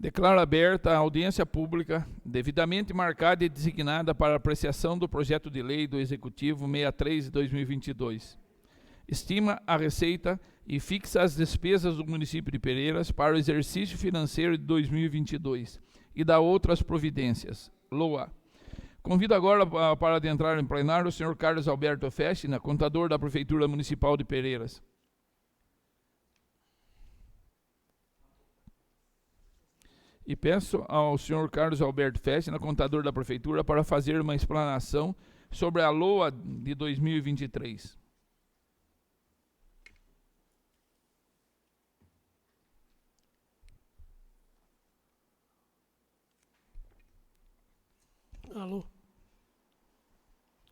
Declaro aberta a audiência pública, devidamente marcada e designada para apreciação do projeto de lei do Executivo 63 de 2022. Estima a receita e fixa as despesas do município de Pereiras para o exercício financeiro de 2022 e dá outras providências. LOA. Convido agora para adentrar em plenário o senhor Carlos Alberto Festina, contador da Prefeitura Municipal de Pereiras. E peço ao senhor Carlos Alberto Festina, contador da Prefeitura, para fazer uma explanação sobre a LOA de 2023. Alô?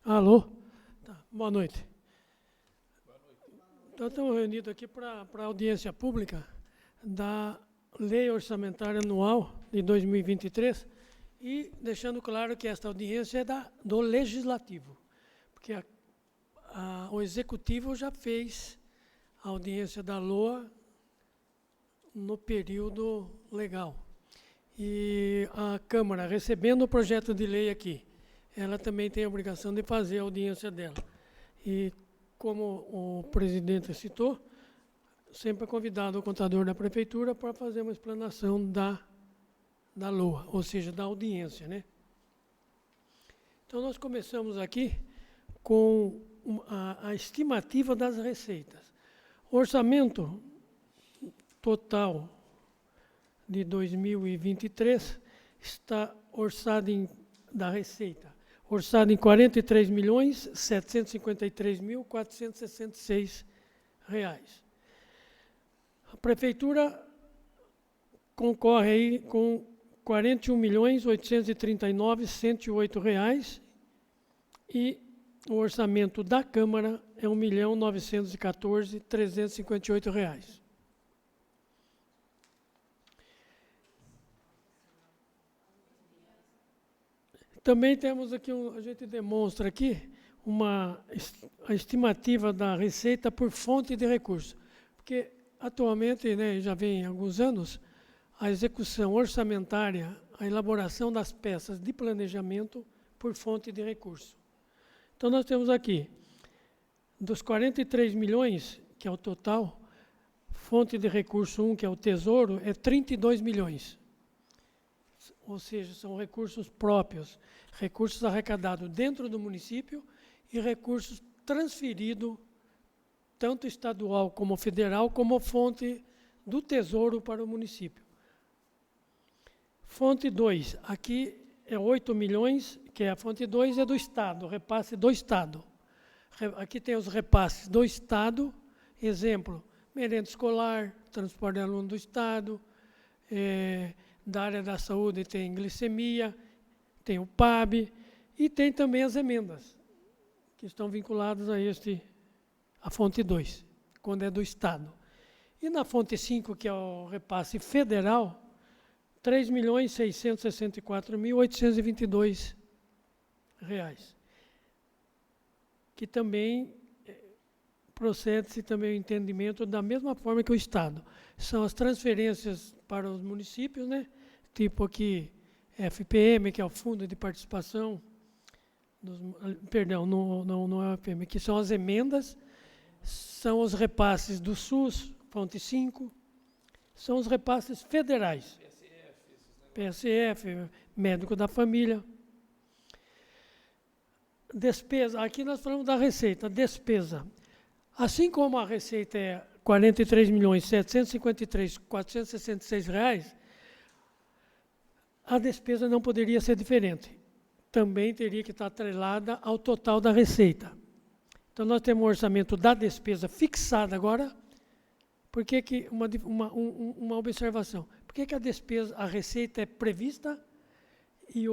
Alô? Tá, boa noite. Então, estamos reunidos aqui para a audiência pública da Lei Orçamentária Anual de 2023 e deixando claro que esta audiência é do Legislativo, porque o Executivo já fez a audiência da LOA no período legal. E a Câmara, recebendo o projeto de lei aqui, ela também tem a obrigação de fazer a audiência dela. E, como o presidente citou, sempre é convidado o contador da Prefeitura para fazer uma explanação da LOA, ou seja, da audiência, né? Então, nós começamos aqui com a estimativa das receitas. O orçamento total de 2023 está orçado da Receita, orçado em R$ 43.753.466. A Prefeitura concorre aí com R$ 41.839.108 e o orçamento da Câmara é R$ 1.914.358. Também temos aqui, a gente demonstra aqui a estimativa da receita por fonte de recurso. Porque atualmente, né, já vem há alguns anos, a execução orçamentária, a elaboração das peças de planejamento por fonte de recurso. Então nós temos aqui, dos 43 milhões, que é o total, fonte de recurso 1, que é o Tesouro, é 32 milhões. Ou seja, são recursos próprios, recursos arrecadados dentro do município e recursos transferidos, tanto estadual como federal, como fonte do Tesouro para o município. Fonte 2, aqui é 8 milhões, que é a fonte 2 é do Estado, repasse do Estado. Aqui tem os repasses do Estado, exemplo, merenda escolar, transporte de aluno do Estado, da área da saúde tem glicemia, tem o PAB e tem também as emendas, que estão vinculadas a fonte 2, quando é do Estado. E na fonte 5, que é o repasse federal, R$ 3.664.822, que também procede-se também o entendimento da mesma forma que o Estado. São as transferências para os municípios, né? Tipo aqui, FPM, que é o Fundo de Participação, perdão, não é o FPM, que são as emendas, são os repasses do SUS, fonte 5, são os repasses federais. PSF, médico da família. Despesa, aqui nós falamos da receita, despesa. Assim como a receita é R$ 43.753.466, a despesa não poderia ser diferente. Também teria que estar atrelada ao total da receita. Então, nós temos um orçamento da despesa fixada agora. Por que uma observação? Por que a receita é prevista e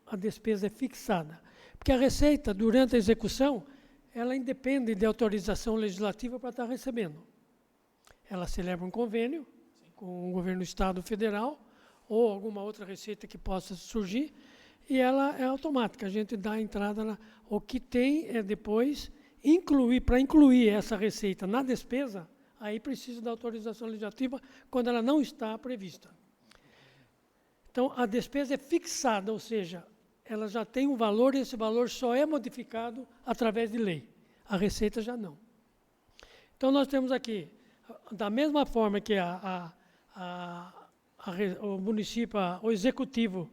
a despesa é fixada? Porque a receita, durante a execução, ela independe de autorização legislativa para estar recebendo. Ela celebra um convênio com o governo do Estado Federal ou alguma outra receita que possa surgir e ela é automática. A gente dá a entrada o que tem é depois para incluir essa receita na despesa, aí precisa da autorização legislativa quando ela não está prevista. Então, a despesa é fixada, ou seja, ela já tem um valor e esse valor só é modificado através de lei. A receita já não. Então, nós temos aqui, da mesma forma que o município, o executivo,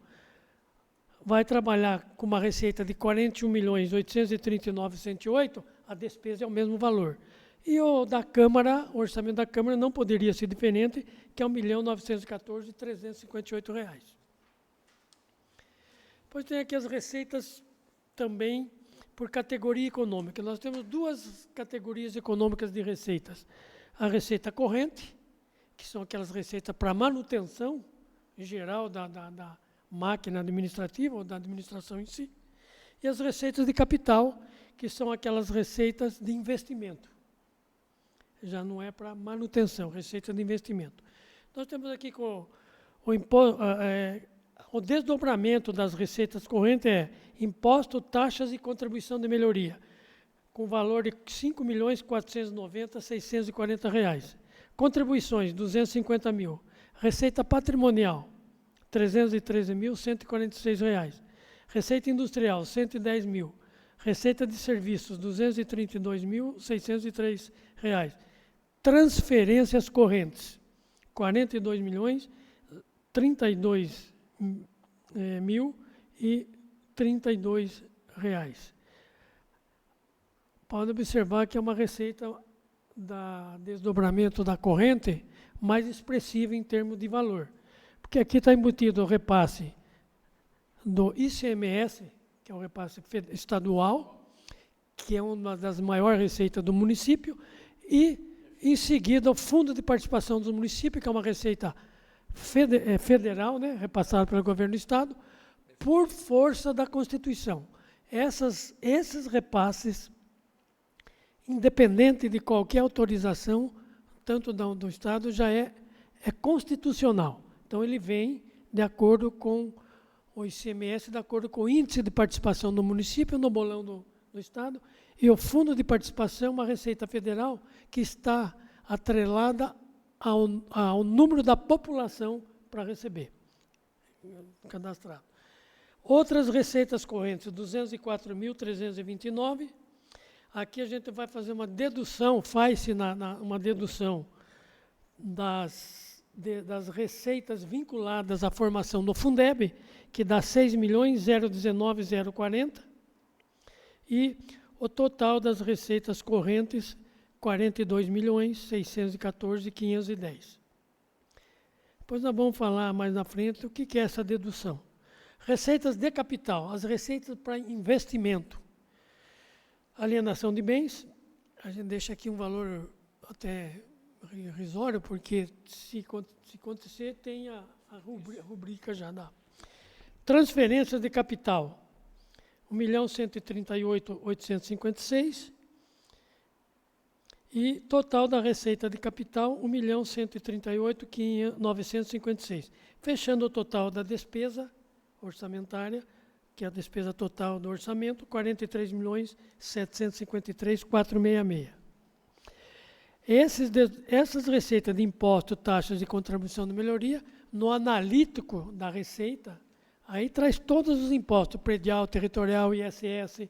vai trabalhar com uma receita de 41.839.108, a despesa é o mesmo valor. E o da Câmara, o orçamento da Câmara não poderia ser diferente, que é R$ 1.914.358. Depois tem aqui as receitas também por categoria econômica. Nós temos duas categorias econômicas de receitas. A receita corrente, que são aquelas receitas para manutenção em geral da máquina administrativa ou da administração em si. E as receitas de capital, que são aquelas receitas de investimento. Já não é para manutenção, receita de investimento. Nós temos aqui com o desdobramento das receitas correntes imposto, taxas e contribuição de melhoria, com valor de R$ 5.490.640. Contribuições, R$ 250 mil. Receita patrimonial, R$ 313.146. Receita industrial, R$ 110 mil. Receita de serviços, R$ 232.603. Transferências correntes, R$ 42.032.032. Pode observar que é uma receita da desdobramento da corrente mais expressiva em termos de valor. Porque aqui está embutido o repasse do ICMS, que é o repasse estadual, que é uma das maiores receitas do município, e, em seguida, o Fundo de Participação do Município, que é uma receita federal, né, repassada pelo governo do Estado, por força da Constituição. Esses repasses, independente de qualquer autorização, tanto do Estado, já é constitucional. Então, ele vem de acordo com o ICMS, de acordo com o índice de participação do município no bolão do Estado, e o Fundo de Participação, uma receita federal que está atrelada ao número da população para receber, cadastrado. Outras receitas correntes, 204.329. Aqui a gente vai fazer uma dedução, faz-se uma dedução das receitas vinculadas à formação do Fundeb, que dá 6.019.040, e o total das receitas correntes, 42.614.510. Depois nós vamos falar mais na frente o que é essa dedução. Receitas de capital, as receitas para investimento. Alienação de bens, a gente deixa aqui um valor até irrisório, porque se acontecer, tem a rubrica já dá. Transferências de capital, 1.138.856. E total da receita de capital, 1.138.956. Fechando o total da despesa orçamentária, que é a despesa total do orçamento, 43.753.466. Essas receitas de imposto, taxas e contribuição de melhoria, no analítico da receita, aí traz todos os impostos, predial, territorial, ISS,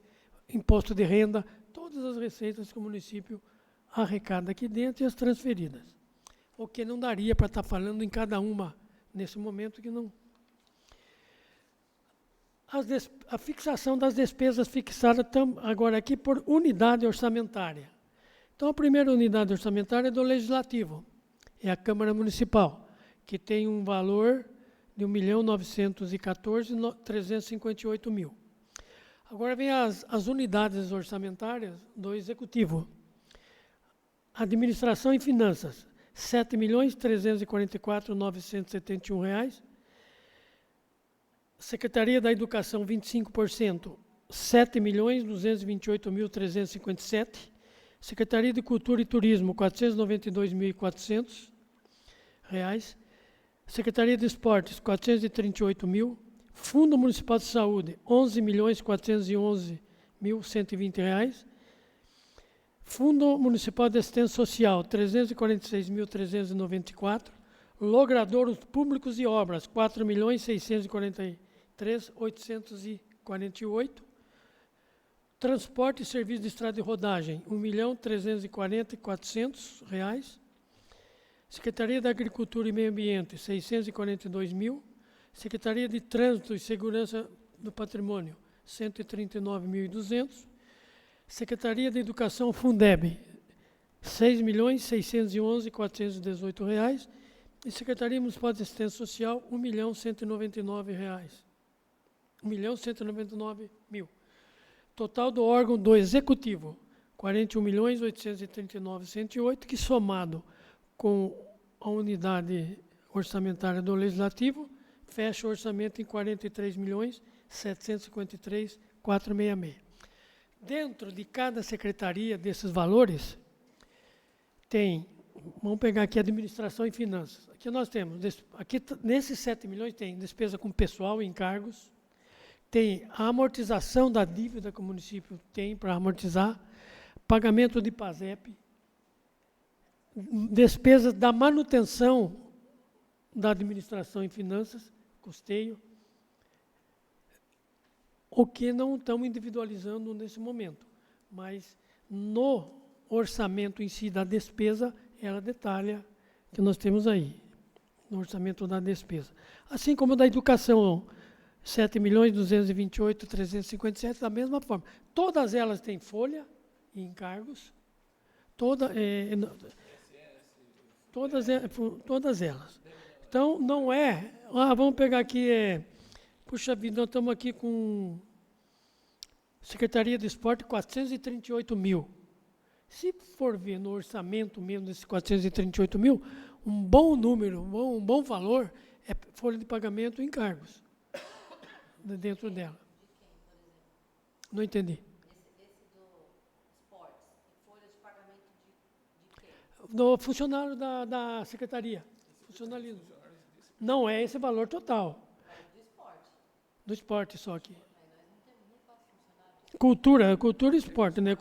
imposto de renda, todas as receitas que o município arrecada aqui dentro e as transferidas. O que não daria para estar falando em cada uma nesse momento que não. A fixação das despesas fixadas agora aqui por unidade orçamentária. Então, a primeira unidade orçamentária é do Legislativo, é a Câmara Municipal, que tem um valor de R$ 1.914.358. Agora vem as unidades orçamentárias do Executivo. Administração e Finanças, R$ 7.344.971. Secretaria da Educação, 25%, R$ 7.228.357. Secretaria de Cultura e Turismo, R$ 492.400. Secretaria de Esportes, R$ 438.000. Fundo Municipal de Saúde, R$ 11.411.120. Fundo Municipal de Assistência Social, R$ 346.394. Logradouros públicos e obras, 4.643.848. Transporte e serviço de estrada de rodagem, R$1.340.400. Secretaria da Agricultura e Meio Ambiente, 642 mil. Secretaria de Trânsito e Segurança do Patrimônio, 139.200. Secretaria de Educação, Fundeb, R$6.611.418. E Secretaria Municipal de Assistência Social, R$1.199. R$1.199.000. Total do órgão do Executivo, 41.839.108, que somado com a unidade orçamentária do Legislativo, fecha o orçamento em 43.753.466. Dentro de cada secretaria desses valores, tem, vamos pegar aqui administração e finanças. Aqui nós temos, aqui nesses 7 milhões tem despesa com pessoal e encargos, tem a amortização da dívida que o município tem para amortizar, pagamento de PASEP, despesas da manutenção da administração e finanças, custeio, o que não estamos individualizando nesse momento, mas no orçamento em si da despesa, ela detalha que nós temos aí, no orçamento da despesa. Assim como da educação, 7.228.357, da mesma forma. Todas elas têm folha e encargos, todas elas. Então, não é, vamos pegar aqui, puxa vida, nós estamos aqui com Secretaria de Esporte, 438 mil. Se for ver no orçamento mesmo desses 438 mil, um bom número, um bom valor é folha de pagamento e encargos dentro dela. Não entendi. Esse do esportes, folha de pagamento de quem? Do funcionário da secretaria. Funcionalismo. Não é esse valor total. Do esporte. Do esporte só aqui. Nós não temos nem quatro funcionários. Cultura e esporte, né?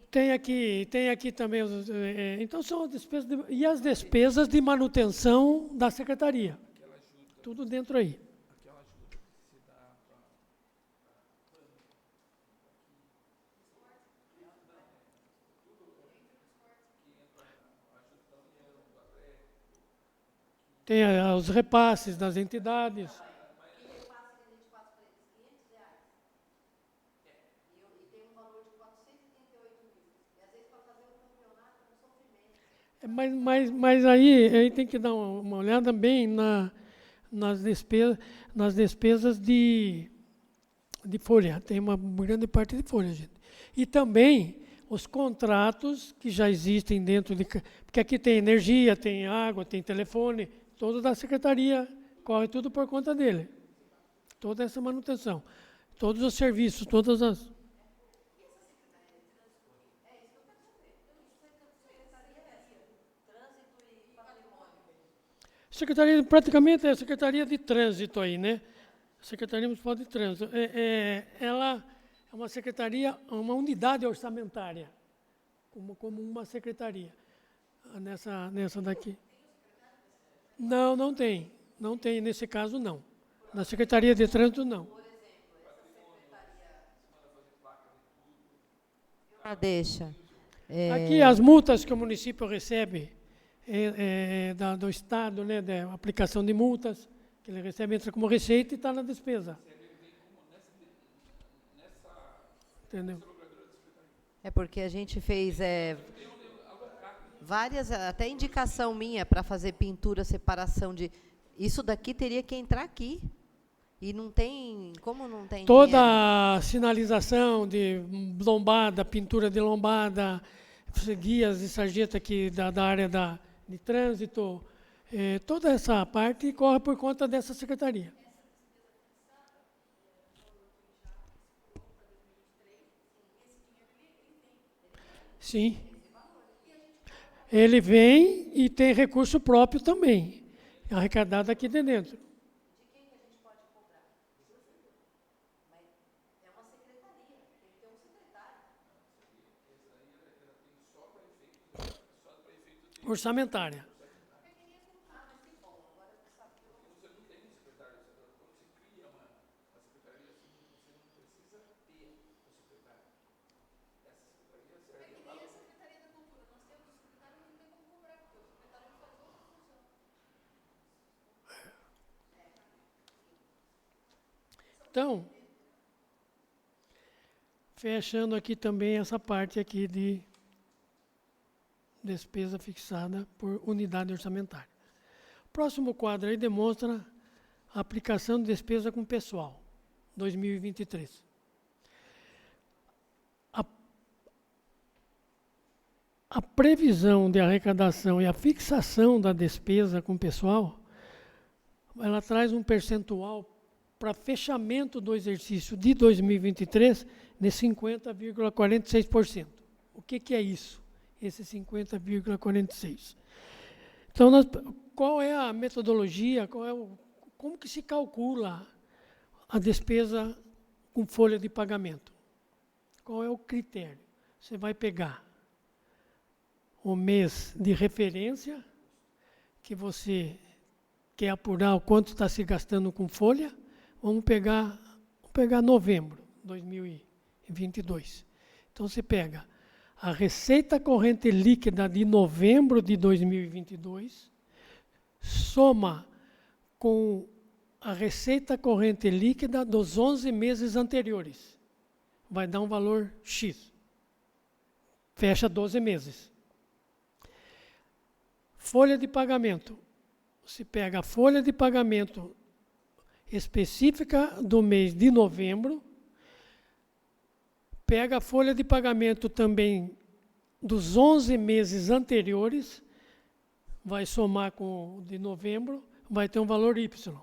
Tem aqui também, então são as despesas, e as despesas de manutenção da secretaria. Tudo dentro aí. Tem os repasses das entidades. Quem repassa de 24 para eles? R$500. E tem um valor de 438 mil. E às vezes para fazer um campeonato é um sofrimento. Mas aí tem que dar uma olhada bem nas despesas de folha. Tem uma grande parte de folha, gente. E também os contratos que já existem dentro de... Porque aqui tem energia, tem água, tem telefone, todo da secretaria, corre tudo por conta dele. Toda essa manutenção. Todos os serviços, todas as... Secretaria, praticamente é a Secretaria de Trânsito aí, né? Secretaria Municipal de Trânsito. Ela é uma secretaria, uma unidade orçamentária, como uma secretaria. Nessa daqui. Não tem. Não tem, nesse caso, não. Na Secretaria de Trânsito, não. Por exemplo, essa secretaria... Deixa. Aqui, as multas que o município recebe do Estado, né, da aplicação de multas, que ele recebe, entra como receita e está na despesa. Entendeu? É porque a gente fez várias, até indicação minha para fazer pintura, separação de... Isso daqui teria que entrar aqui. E não tem... Como não tem toda dinheiro? A sinalização de lombada, pintura de lombada, guias de sarjeta aqui da área de trânsito, toda essa parte corre por conta dessa secretaria. Sim. Ele vem e tem recurso próprio também, arrecadado aqui de dentro. De quem que a gente pode cobrar? Mas é uma secretaria, tem que ter um secretário. Orçamentária. Então, fechando aqui também essa parte aqui de despesa fixada por unidade orçamentária. O próximo quadro aí demonstra a aplicação de despesa com pessoal, 2023. A previsão de arrecadação e a fixação da despesa com pessoal, ela traz um percentual para fechamento do exercício de 2023 de 50,46%. O que é isso? Esse 50,46%. Então, qual é a metodologia, como que se calcula a despesa com folha de pagamento? Qual é o critério? Você vai pegar o mês de referência, que você quer apurar o quanto está se gastando com folha. Vamos pegar novembro de 2022. Então, você pega a receita corrente líquida de novembro de 2022, soma com a receita corrente líquida dos 11 meses anteriores. Vai dar um valor X. Fecha 12 meses. Folha de pagamento. Você pega a folha de pagamento específica do mês de novembro, pega a folha de pagamento também dos 11 meses anteriores, vai somar com o de novembro, vai ter um valor Y.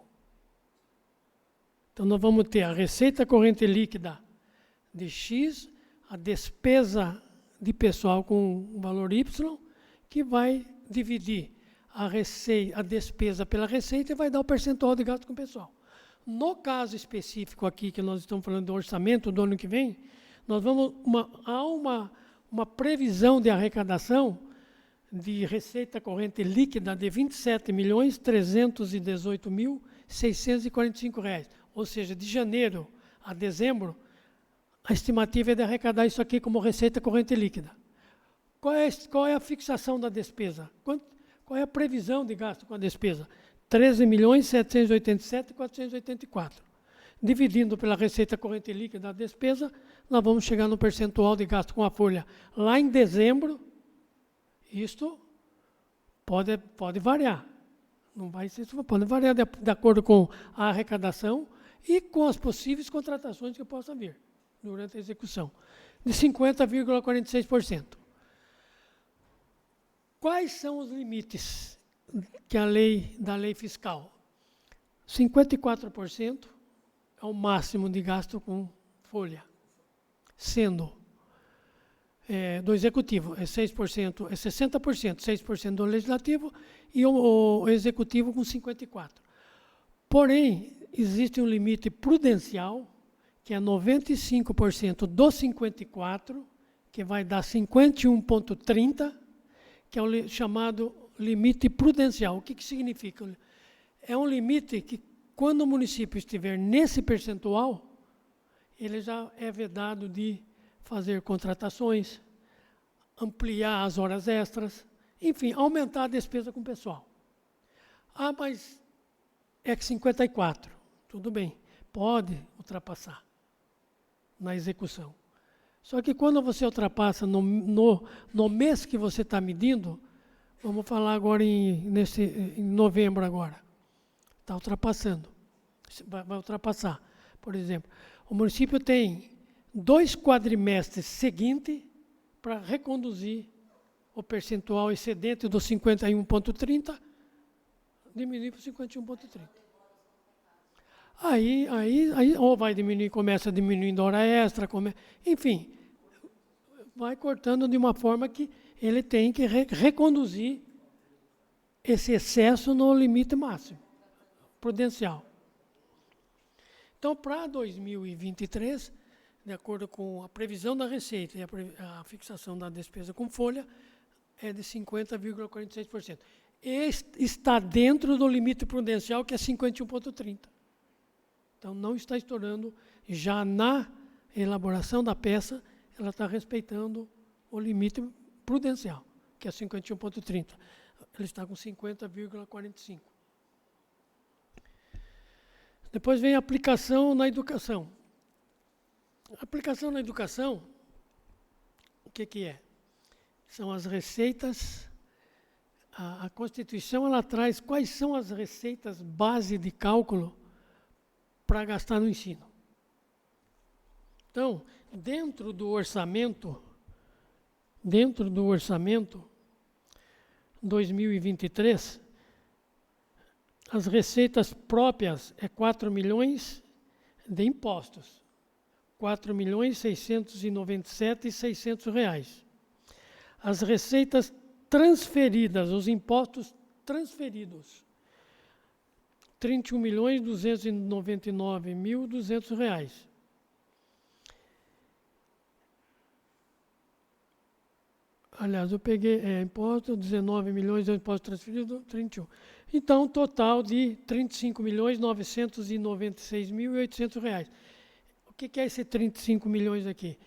Então, nós vamos ter a receita corrente líquida de X, a despesa de pessoal com um valor Y, que vai dividir a despesa pela receita e vai dar o percentual de gasto com o pessoal. No caso específico aqui, que nós estamos falando do orçamento do ano que vem, nós vamos há uma previsão de arrecadação de receita corrente líquida de R$ 27.318.645. Ou seja, de janeiro a dezembro, a estimativa é de arrecadar isso aqui como receita corrente líquida. Qual é a fixação da despesa? Qual é a previsão de gasto com a despesa? R$ 13.787.484. Dividindo pela receita corrente líquida da despesa, nós vamos chegar no percentual de gasto com a folha lá em dezembro. Isto pode variar. Não vai ser, pode variar de acordo com a arrecadação e com as possíveis contratações que possam vir durante a execução. De 50,46%. Quais são os limites que da lei fiscal? 54% é o máximo de gasto com folha, sendo do executivo é 6%, é 60%, 6% do legislativo e o executivo com 54%. Porém, existe um limite prudencial, que é 95% do 54%, que vai dar 51,30%, que é o chamado limite prudencial. O que significa? É um limite que, quando o município estiver nesse percentual, ele já é vedado de fazer contratações, ampliar as horas extras, enfim, aumentar a despesa com o pessoal. Ah, mas é que 54%, tudo bem, pode ultrapassar na execução. Só que quando você ultrapassa no mês que você está medindo, vamos falar agora em novembro agora, está ultrapassando, vai ultrapassar. Por exemplo, o município tem 2 quadrimestres seguintes para reconduzir o percentual excedente dos 51,30, diminuir para 51,30. Aí ou vai diminuir, começa diminuindo a hora extra, enfim, vai cortando de uma forma que ele tem que reconduzir esse excesso no limite máximo, prudencial. Então, para 2023, de acordo com a previsão da receita e a fixação da despesa com folha, é de 50,46%. Está dentro do limite prudencial, que é 51,30%. Então, não está estourando. Já na elaboração da peça, ela está respeitando o limite prudencial, que é 51,30%. Ele está com 50,45%. Depois vem a aplicação na educação. A aplicação na educação, o que é? São as receitas. A Constituição ela traz quais são as receitas base de cálculo para gastar no ensino. Então, dentro do orçamento 2023, as receitas próprias é 4 milhões de impostos. 4.697.600 reais. As receitas transferidas, os impostos transferidos, 31.299.200 reais. Aliás, eu peguei imposto, 19 milhões de imposto transferido, 31. Então, um total de 35.996.800 reais. O que é esse 35 milhões aqui?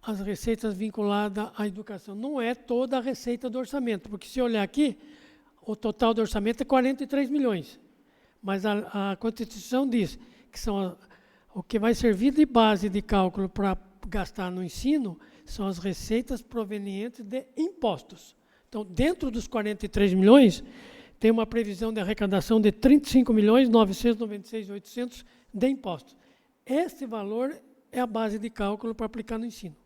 As receitas vinculadas à educação. Não é toda a receita do orçamento, porque se olhar aqui, o total do orçamento é 43 milhões. Mas a Constituição diz que o que vai servir de base de cálculo para gastar no ensino são as receitas provenientes de impostos. Então, dentro dos 43 milhões, tem uma previsão de arrecadação de 35.996.800 de impostos. Este valor é a base de cálculo para aplicar no ensino.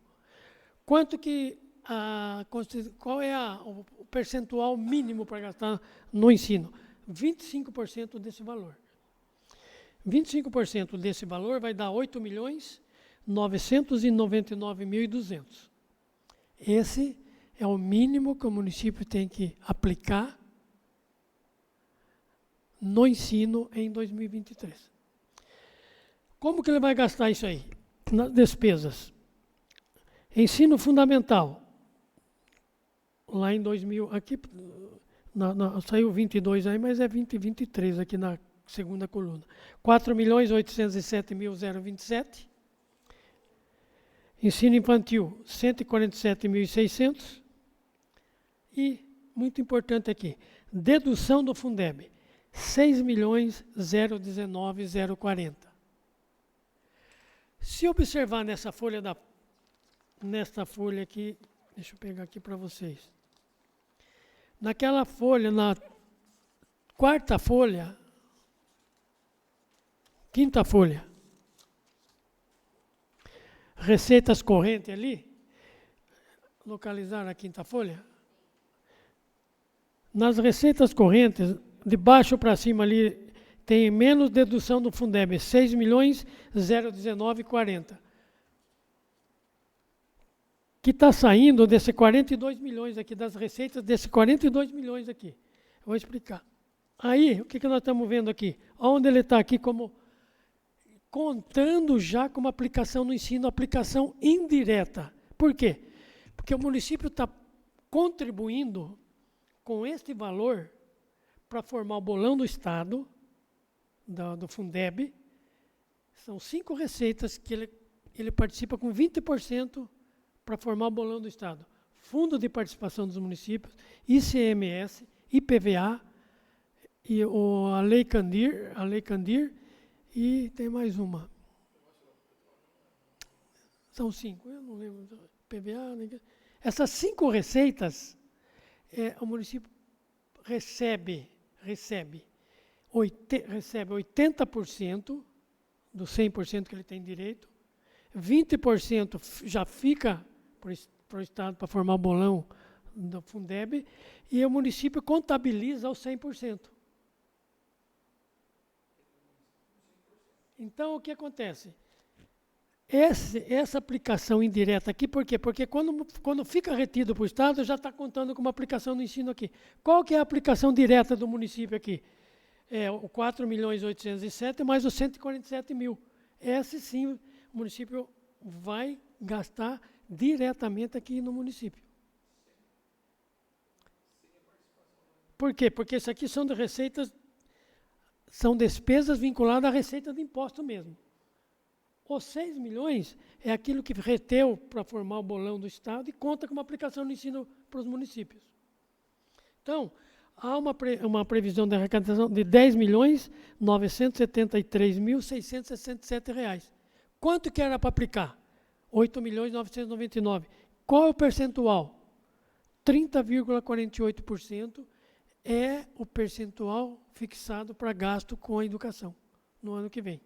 Qual é o percentual mínimo para gastar no ensino? 25% desse valor. 25% desse valor vai dar 8.999.200. Esse é o mínimo que o município tem que aplicar no ensino em 2023. Como que ele vai gastar isso aí? Nas despesas. Ensino fundamental. Lá em 2000, aqui saiu 22 aí, mas é 2023 aqui na segunda coluna. 4.807.027. Ensino infantil, 147.600. E, muito importante aqui, dedução do Fundeb, 6.019.040. Se observar nessa folha aqui, deixa eu pegar aqui para vocês. Naquela folha, na quarta folha, quinta folha, receitas correntes ali, localizar a quinta folha. Nas receitas correntes, de baixo para cima ali, tem menos dedução do Fundeb, 6.019.040. Que está saindo desse 42 milhões aqui, das receitas desse 42 milhões aqui. Eu vou explicar. Aí, o que nós estamos vendo aqui? Onde ele está aqui como contando já como aplicação no ensino, aplicação indireta. Por quê? Porque o município está contribuindo com este valor para formar o bolão do Estado, do Fundeb. São 5 receitas que ele participa com 20% para formar o bolão do Estado. Fundo de Participação dos Municípios, ICMS, IPVA, e a Lei Candir, e tem mais uma. São 5, eu não lembro. IPVA, essas 5 receitas, o município recebe 80% dos 100% que ele tem direito, 20% já fica para o Estado para formar o bolão do Fundeb, e o município contabiliza os 100%. Então, o que acontece? Essa aplicação indireta aqui, por quê? Porque quando fica retido para o Estado, já está contando com uma aplicação no ensino aqui. Qual que é a aplicação direta do município aqui? É o 4.807 mais os 147 mil. Esse sim, o município vai gastar diretamente aqui no município. Por quê? Porque isso aqui são de receitas, são despesas vinculadas à receita de imposto mesmo. Os 6 milhões é aquilo que reteu para formar o bolão do Estado e conta como aplicação no ensino para os municípios. Então, há uma previsão de arrecadação de R$10.973.667. Quanto que era para aplicar? 8.999. Qual é o percentual? 30,48% é o percentual fixado para gasto com a educação no ano que vem.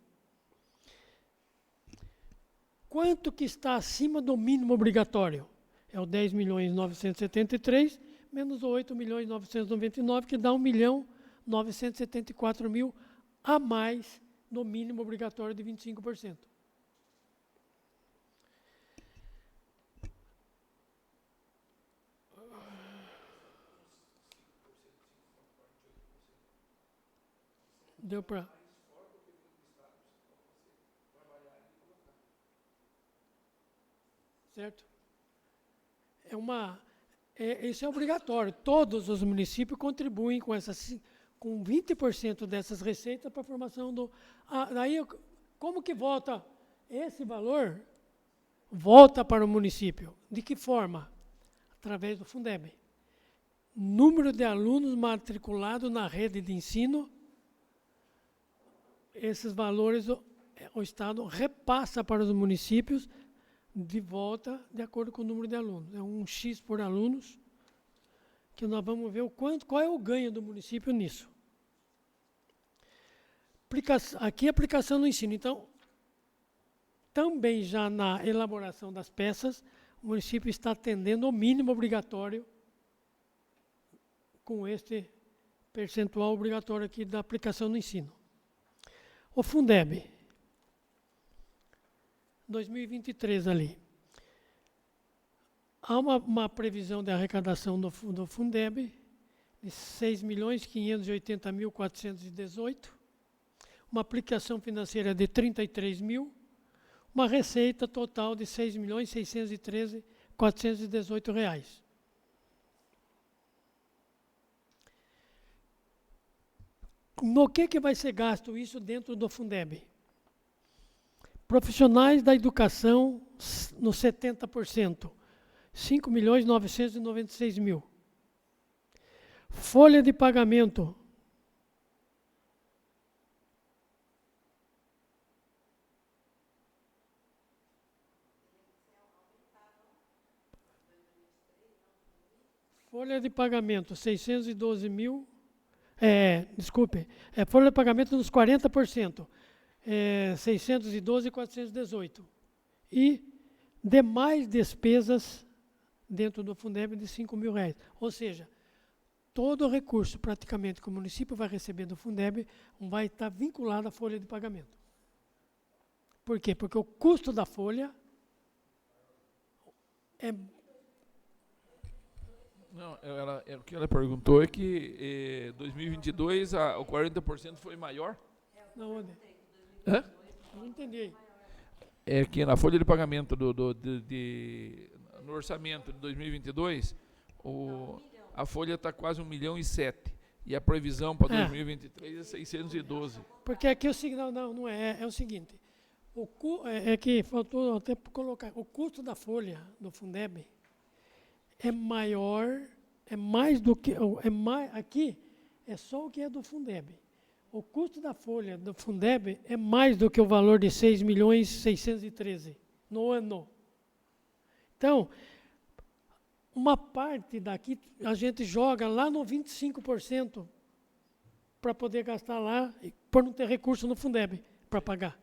Quanto que está acima do mínimo obrigatório? É o 10.973 menos o 8.999, que dá 1.974.000 a mais do mínimo obrigatório de 25%. Deu para... Certo? Isso é obrigatório. Todos os municípios contribuem com 20% dessas receitas para a formação do... Daí, como que volta esse valor? Volta para o município. De que forma? Através do Fundeb. Número de alunos matriculados na rede de ensino, esses valores o Estado repassa para os municípios de volta de acordo com o número de alunos. É um X por alunos, que nós vamos ver qual é o ganho do município nisso. Aqui a aplicação no ensino. Então, também já na elaboração das peças, o município está atendendo ao mínimo obrigatório com este percentual obrigatório aqui da aplicação no ensino. O Fundeb, 2023 ali. Há uma previsão de arrecadação do Fundeb de 6.580.418, uma aplicação financeira de 33 mil, uma receita total de 6.613.418 reais. No que vai ser gasto isso dentro do Fundeb? Profissionais da educação no 70%, 5.996.000. Folha de pagamento, folha de pagamento 612 mil, folha de pagamento dos 40%, 612.418. E demais despesas dentro do Fundeb de 5 mil reais. Ou seja, todo o recurso praticamente que o município vai receber do Fundeb vai estar vinculado à folha de pagamento. Por quê? Porque o custo da folha é... Não, o que ela perguntou é que 2022 o 40% foi maior. Não, onde? Hã? Não entendi. É que na folha de pagamento no orçamento de 2022, a folha está quase 1,7 milhão e a previsão para 2023 é 612. Porque aqui o signal não é o seguinte, é que faltou até colocar, o custo da folha do Fundeb é maior, é mais do que, aqui é só o que é do Fundeb. O custo da folha do Fundeb é mais do que o valor de 6.613.000 no ano. Então, uma parte daqui a gente joga lá no 25% para poder gastar lá, por não ter recurso no Fundeb para pagar.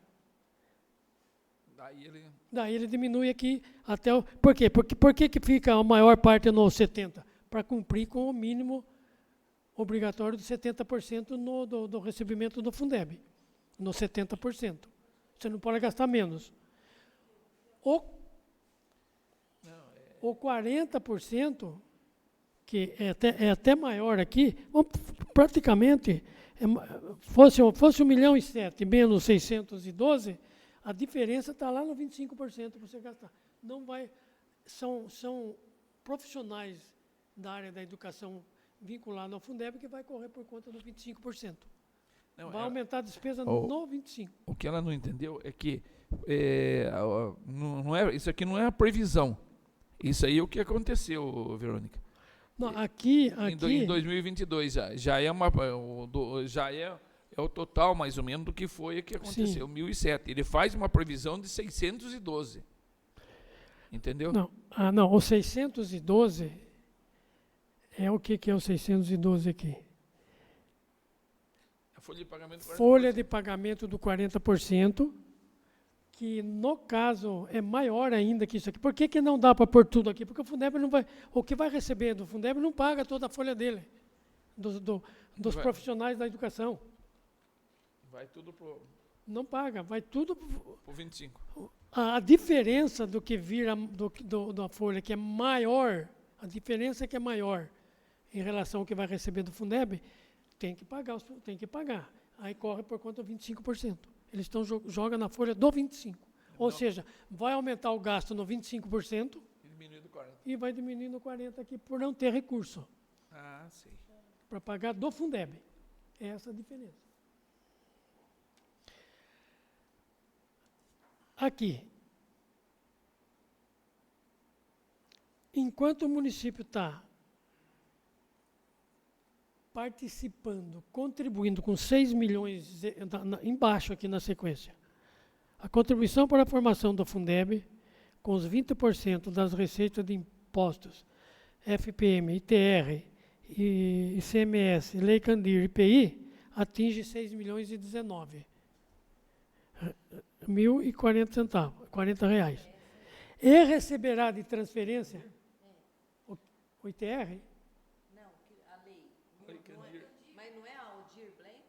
Daí ele diminui aqui até o... Por quê? Por que fica a maior parte no 70%? Para cumprir com o mínimo obrigatório de 70% do recebimento do Fundeb. No 70%. Você não pode gastar menos. O 40%, que é até maior aqui, praticamente, fosse 1,7 milhão menos 612, a diferença está lá no 25% para você gastar. Não vai, são profissionais da área da educação vinculados ao Fundeb que vai correr por conta do 25%. Vai aumentar a despesa no 25%. O que ela não entendeu é que isso aqui não é a previsão. Isso aí é o que aconteceu, Verônica. Não, aqui Em 2022 já é o total mais ou menos do que foi o que aconteceu em 2007. Ele faz uma previsão de 612. Entendeu? Não, o 612 é o que é o 612 aqui? A folha de pagamento 40%. Folha de pagamento do 40%, que no caso é maior ainda que isso aqui. Por que não dá para pôr tudo aqui? Porque o Fundeb não vai, o que vai receber do Fundeb não paga toda a folha dele, dos profissionais da educação. Vai tudo pro... Não paga, vai tudo pro 25. A diferença do que vira da folha, que é maior, a diferença é que é maior em relação ao que vai receber do Fundeb, tem que pagar. Aí corre por conta do 25%. Eles jogam na folha do 25%. Ou seja, vai aumentar o gasto no 25% e vai diminuir no 40% aqui por não ter recurso. Ah, sim. Para pagar do Fundeb. É essa a diferença. Aqui. Enquanto o município está participando, contribuindo com 6 milhões, embaixo aqui na sequência, a contribuição para a formação do Fundeb, com os 20% das receitas de impostos, FPM, ITR, ICMS, Lei Candir e IPI, atinge 6 milhões e 19 mil e 40 centavos, R$40. E receberá de transferência o ITR? Mas não é a Aldir Blanc?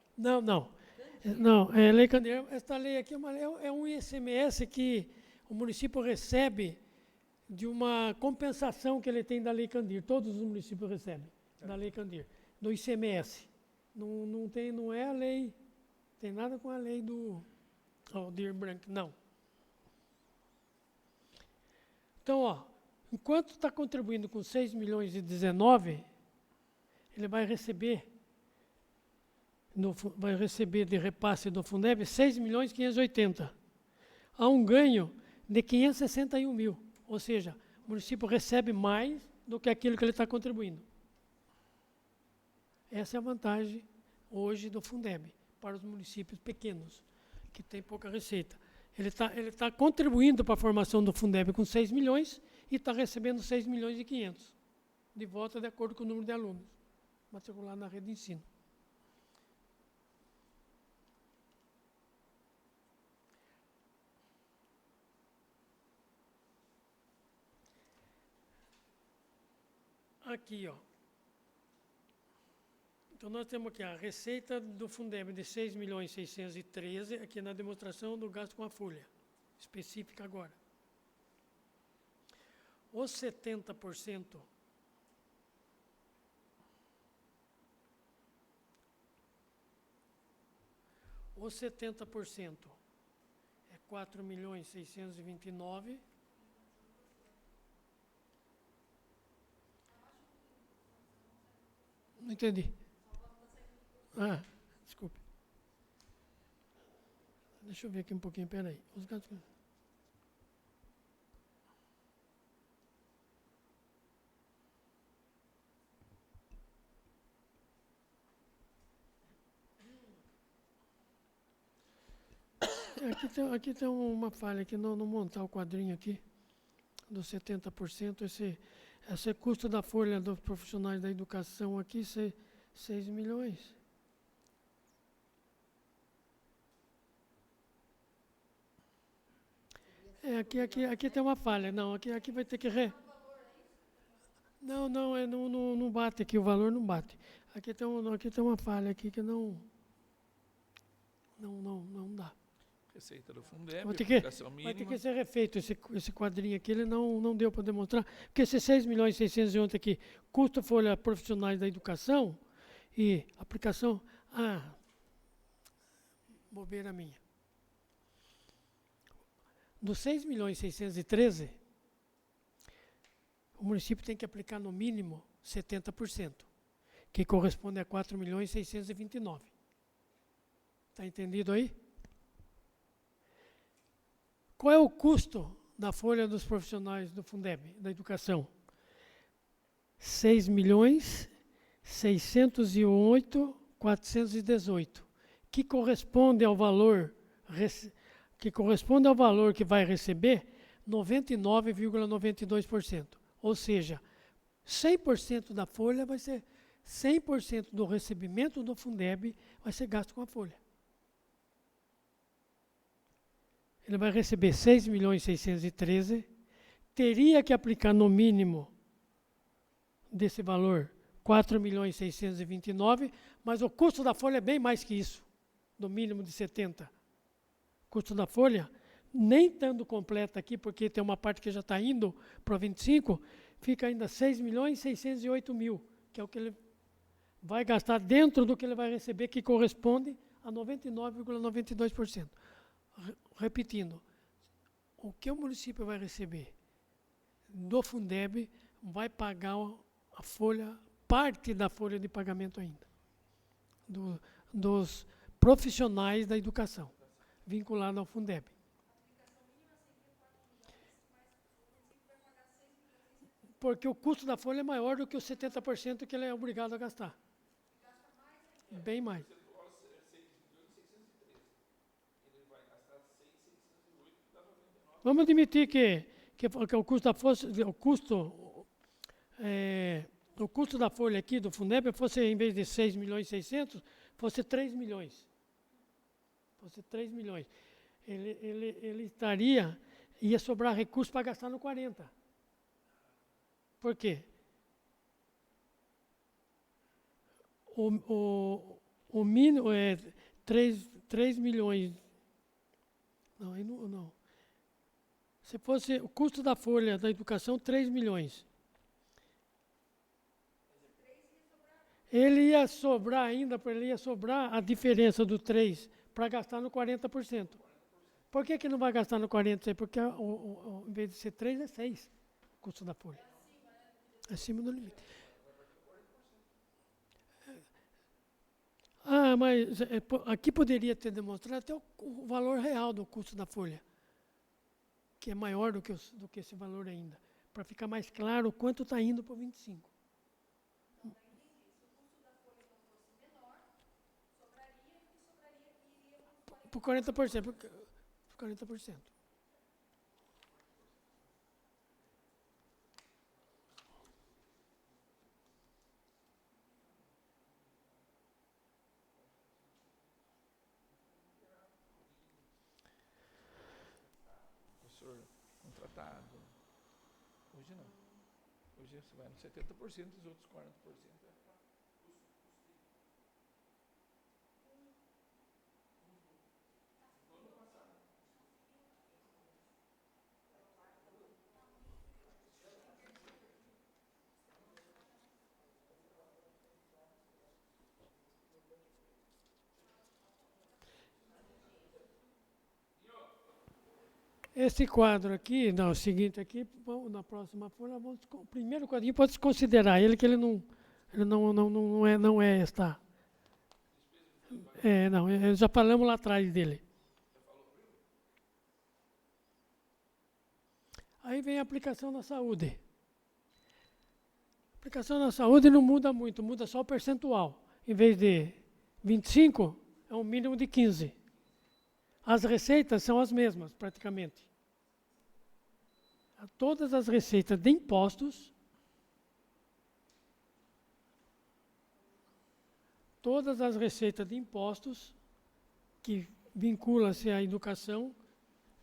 Não, é Lei Candir. Esta lei aqui é um ICMS que o município recebe de uma compensação que ele tem da Lei Candir. Todos os municípios recebem da Lei Candir, do ICMS. Não é a lei, tem nada com a lei do Aldir Blanc, não. Então, enquanto está contribuindo com 6 milhões e 19, ele vai receber de repasse do Fundeb 6 milhões e 580. Há um ganho de 561 mil. Ou seja, o município recebe mais do que aquilo que ele está contribuindo. Essa é a vantagem hoje do Fundeb para os municípios pequenos, que têm pouca receita. Ele tá contribuindo para a formação do Fundeb com 6 milhões e está recebendo 6 milhões e 500 de volta de acordo com o número de alunos matriculados na rede de ensino. Aqui, Então, nós temos aqui a receita do Fundeb de 6 milhões e 613, aqui na demonstração do gasto com a folha, específica agora. Os 70%, é 4 milhões e 629. Não entendi. Desculpe. Deixa eu ver aqui um pouquinho, peraí. Os gastos... Aqui tem uma falha aqui, não montar o quadrinho aqui, dos 70%, esse custo da folha dos profissionais da educação aqui, 6 milhões. Aqui tem uma falha. Não, aqui vai ter que Não bate aqui, o valor não bate. Aqui tem uma falha aqui que não dá. Receita do Fundeb, vai ter que ser refeito esse quadrinho aqui, ele não deu para demonstrar, porque esses 6 milhões e 611 aqui, custo folha profissionais da educação e aplicação, bobeira minha. Dos 6 milhões e 613, o município tem que aplicar no mínimo 70%, que corresponde a 4 milhões e 629. Está entendido aí? Qual é o custo da folha dos profissionais do Fundeb, da educação? 6.608.418, que corresponde ao valor que vai receber 99,92%. Ou seja, 100% da folha vai ser 100% do recebimento do Fundeb vai ser gasto com a folha. Ele vai receber 6.613.000, teria que aplicar no mínimo desse valor 4.629.000, mas o custo da folha é bem mais que isso, do mínimo de 70. O custo da folha, nem estando completa aqui, porque tem uma parte que já está indo para 25, fica ainda 6.608.000, que é o que ele vai gastar dentro do que ele vai receber, que corresponde a 99,92%. Repetindo, o que o município vai receber do Fundeb vai pagar a folha, parte da folha de pagamento ainda, dos profissionais da educação, vinculado ao Fundeb. Porque o custo da folha é maior do que os 70% que ele é obrigado a gastar. Bem mais. Vamos admitir que o custo da folha, o custo da folha aqui do Fundeb fosse, em vez de 6.600.000, fosse 3 milhões. Fosse 3 milhões. Ele ia sobrar recurso para gastar no 40. Por quê? O mínimo é 3 milhões. Não. Se fosse o custo da folha da educação, 3 milhões. Ele ia sobrar a diferença do 3 para gastar no 40%. Por que não vai gastar no 40%? Porque em vez de ser 3, é 6 o custo da folha. Acima do limite. Mas aqui poderia ter demonstrado até o valor real do custo da folha, que é maior do que esse valor ainda, para ficar mais claro o quanto está indo para o 25. Por 40%. Por 40%. Professor contratado. Hoje não. Hoje você vai no 70% e os outros 40%. Esse quadro aqui, não, o seguinte aqui, na próxima folha, o primeiro quadrinho pode se considerar ele, que ele não é esta. Não, já falamos lá atrás dele. Aí vem a aplicação na saúde. A aplicação na saúde não muda muito, muda só o percentual. Em vez de 25, é um mínimo de 15. As receitas são as mesmas, praticamente. Todas as receitas de impostos, que vincula-se à educação,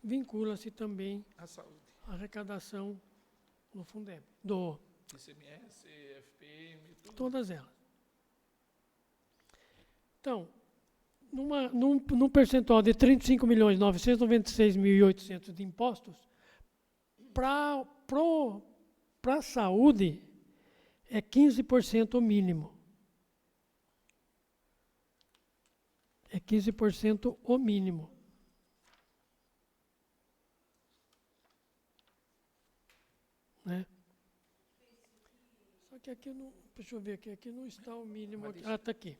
vincula-se também A saúde. à arrecadação no Fundeb, do ICMS, FPM, tudo. todas elas. Então, num percentual de 35.996.800 de impostos, para a saúde é 15% o mínimo. É 15% o mínimo. Né? Só que aqui não, deixa eu ver aqui não está o mínimo. Está aqui.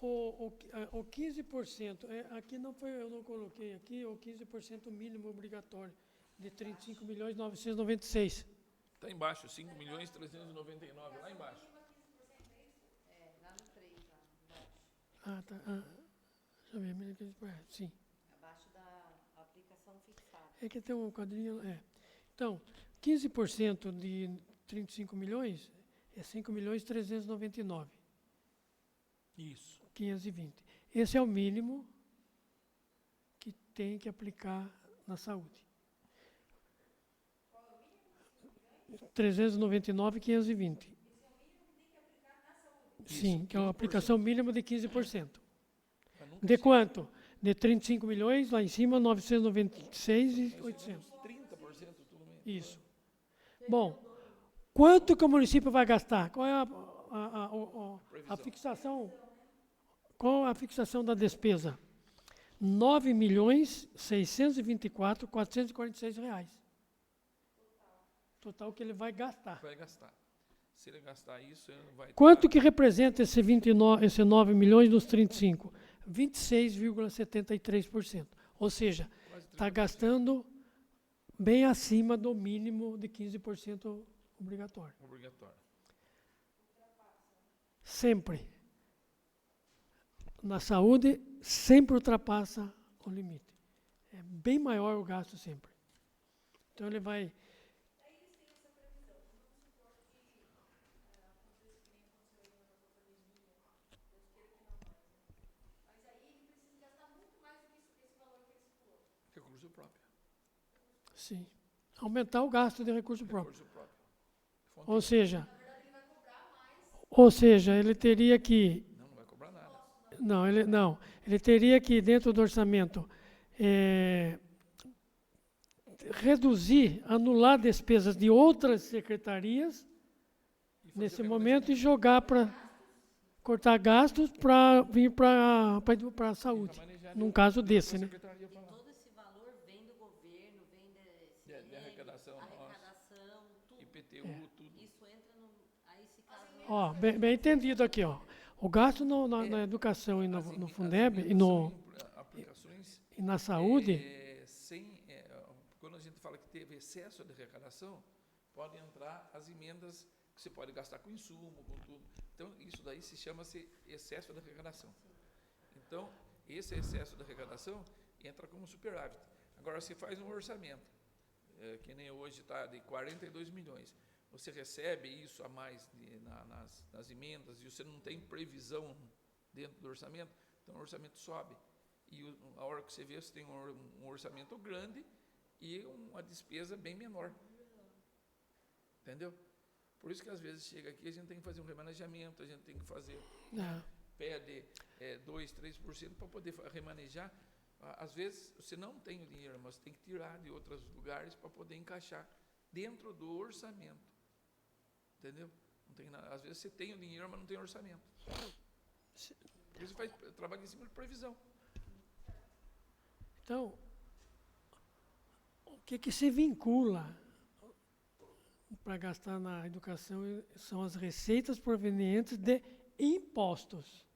O 15%, aqui não foi, eu não coloquei aqui, o 15% mínimo obrigatório de 35.996.000. Está embaixo, 5.399.000, lá embaixo. É, lá no 3, lá embaixo. Ah, tá. Deixa eu ver, mínimo 15%, sim. Abaixo da aplicação fixada. É que tem um quadrinho, Então, 15% de 35 milhões é 5.399.000. Isso. 520. Esse é o mínimo que tem que aplicar na saúde. 399.520. Sim, que é uma aplicação mínima de 15%. De quanto? De 35 milhões, lá em cima, 996.800. 30% tudo mesmo. Isso. Bom, quanto que o município vai gastar? Qual é a fixação? Qual a fixação da despesa? R$ 9.624.446. Total que ele vai gastar. Vai gastar. Se ele gastar isso, ele vai... Quanto que representa esse 9 milhões nos 35? 26,73%. Ou seja, está gastando bem acima do mínimo de 15% obrigatório. Obrigatório. Sempre. Na saúde, sempre ultrapassa o limite. É bem maior o gasto sempre. Então ele vai... Recurso próprio. Sim. Aumentar o gasto de recurso próprio. Recurso próprio. Ou seja, ele teria que... Não vai cobrar nada. Ele teria que, dentro do orçamento, reduzir, anular despesas de outras secretarias, nesse momento, e jogar para... cortar gastos para vir para a saúde. Num caso desse, né? Todo esse valor vem do governo, vem de arrecadação, tudo. IPTU, tudo. Isso entra no... Aí se caso... Ó, bem entendido aqui, ó. O gasto na educação e no Fundeb e aplicações na saúde, quando a gente fala que teve excesso de arrecadação, podem entrar as emendas que você pode gastar com insumo, com tudo. Então, isso daí se chama-se excesso de arrecadação. Então, esse excesso de arrecadação entra como superávit. Agora, você faz um orçamento, que nem hoje está de 42 milhões. Você recebe isso a mais nas emendas e você não tem previsão dentro do orçamento, então o orçamento sobe. E a hora que você vê, você tem um orçamento grande e uma despesa bem menor. Entendeu? Por isso que às vezes chega aqui, a gente tem que fazer um remanejamento, a gente tem que fazer, pede 2%, 3% para poder remanejar. Às vezes você não tem o dinheiro, mas tem que tirar de outros lugares para poder encaixar dentro do orçamento. Entendeu? Não tem nada. Às vezes você tem o dinheiro, mas não tem orçamento. Por isso faz trabalho em cima de previsão. então, o que se vincula para gastar na educação são as receitas provenientes de impostos.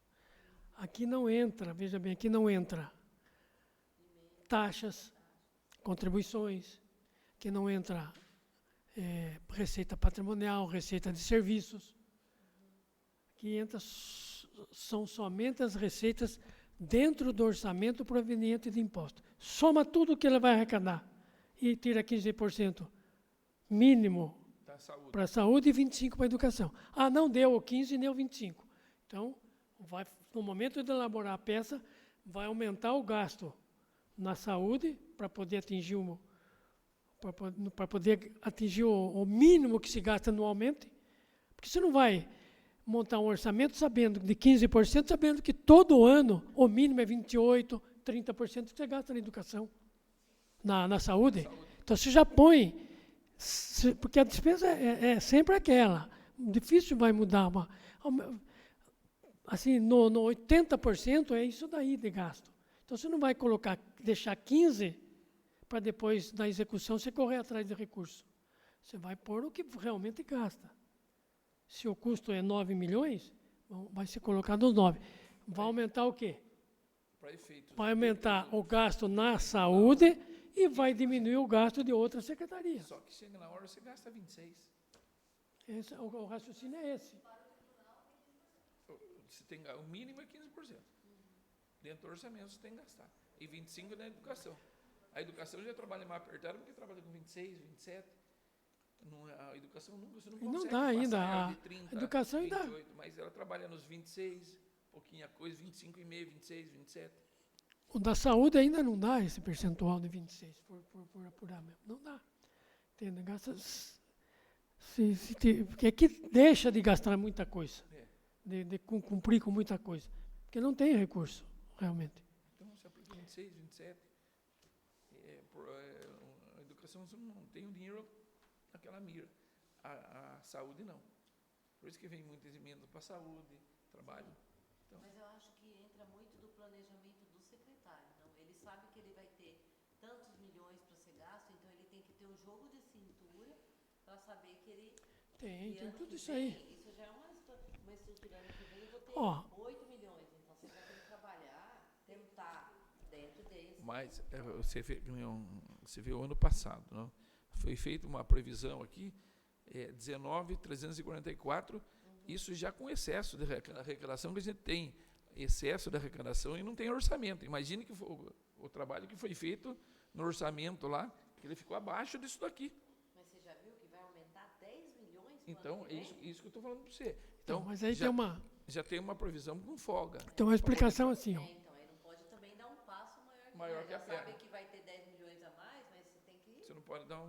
Aqui não entra, veja bem, aqui não entra taxas, contribuições, aqui não entra receita patrimonial, receita de serviços. Aqui entra, são somente as receitas dentro do orçamento proveniente de impostos. Soma tudo que ele vai arrecadar e tira 15% mínimo para a saúde e 25% para a educação. Ah, não deu o 15% nem o 25%. Então, no momento de elaborar a peça, vai aumentar o gasto na saúde para poder atingir o mínimo que se gasta anualmente. Porque você não vai montar um orçamento sabendo de 15%, sabendo que todo ano o mínimo é 28%, 30% que você gasta na educação, na saúde. Então, você já põe... Porque a despesa é sempre aquela. Difícil vai mudar. Assim, no 80% é isso daí de gasto. Então, você não vai deixar 15% para depois, na execução, você correr atrás de recurso. Você vai pôr o que realmente gasta. Se o custo é 9 milhões, vai ser colocado os 9. vai aumentar o quê? Para efeitos. Vai aumentar o gasto na saúde e vai diminuir o gasto de outras secretarias. Só que chega na hora, você gasta 26. O raciocínio é esse. Você tem, o mínimo é 15%. Dentro do orçamento você tem que gastar. E 25% na educação. A educação já trabalha mais apertada porque trabalha com 26, 27. Não, a educação nunca, você não consegue. Não dá ainda. Passar A de 30, educação 28, ainda. mas ela trabalha nos 26, pouquinha coisa, 25,5, 26, 27. O da saúde ainda não dá esse percentual de 26, por apurar mesmo. Não dá. Entende? Gasta, porque aqui deixa de gastar muita coisa. De cumprir com muita coisa. Porque não tem recurso, realmente. Então, você aplica 26, 27. A educação você não tem o dinheiro naquela mira. A saúde, não. Por isso que vem muitas emendas para a saúde, trabalho. Então, Mas eu acho que entra muito do planejamento do secretário. Não? Ele sabe que ele vai ter tantos milhões para ser gasto, então ele tem que ter um jogo de cintura para saber que ele... Tem tudo isso vem, aí. isso já é uma estrutura. Ano que vem eu vou ter Ó. 8 milhões, então você vai ter que trabalhar, tentar dentro desse. mas você vê o ano passado, não? Foi feita uma previsão aqui, 19.344, isso já com excesso de arrecadação, que a gente tem excesso de arrecadação e não tem orçamento. Imagine que o trabalho que foi feito no orçamento lá, que ele ficou abaixo disso daqui. Mas você já viu que vai aumentar 10 milhões no Então, ano é que vem? isso que eu estou falando para você. Então, Então, mas aí já, tem tem uma previsão com folga. uma explicação assim, ó. Então, ele não pode também dar um passo maior, Maior que a já perna. sabe que vai ter 10 milhões a mais, mas você tem que Você não pode dar dar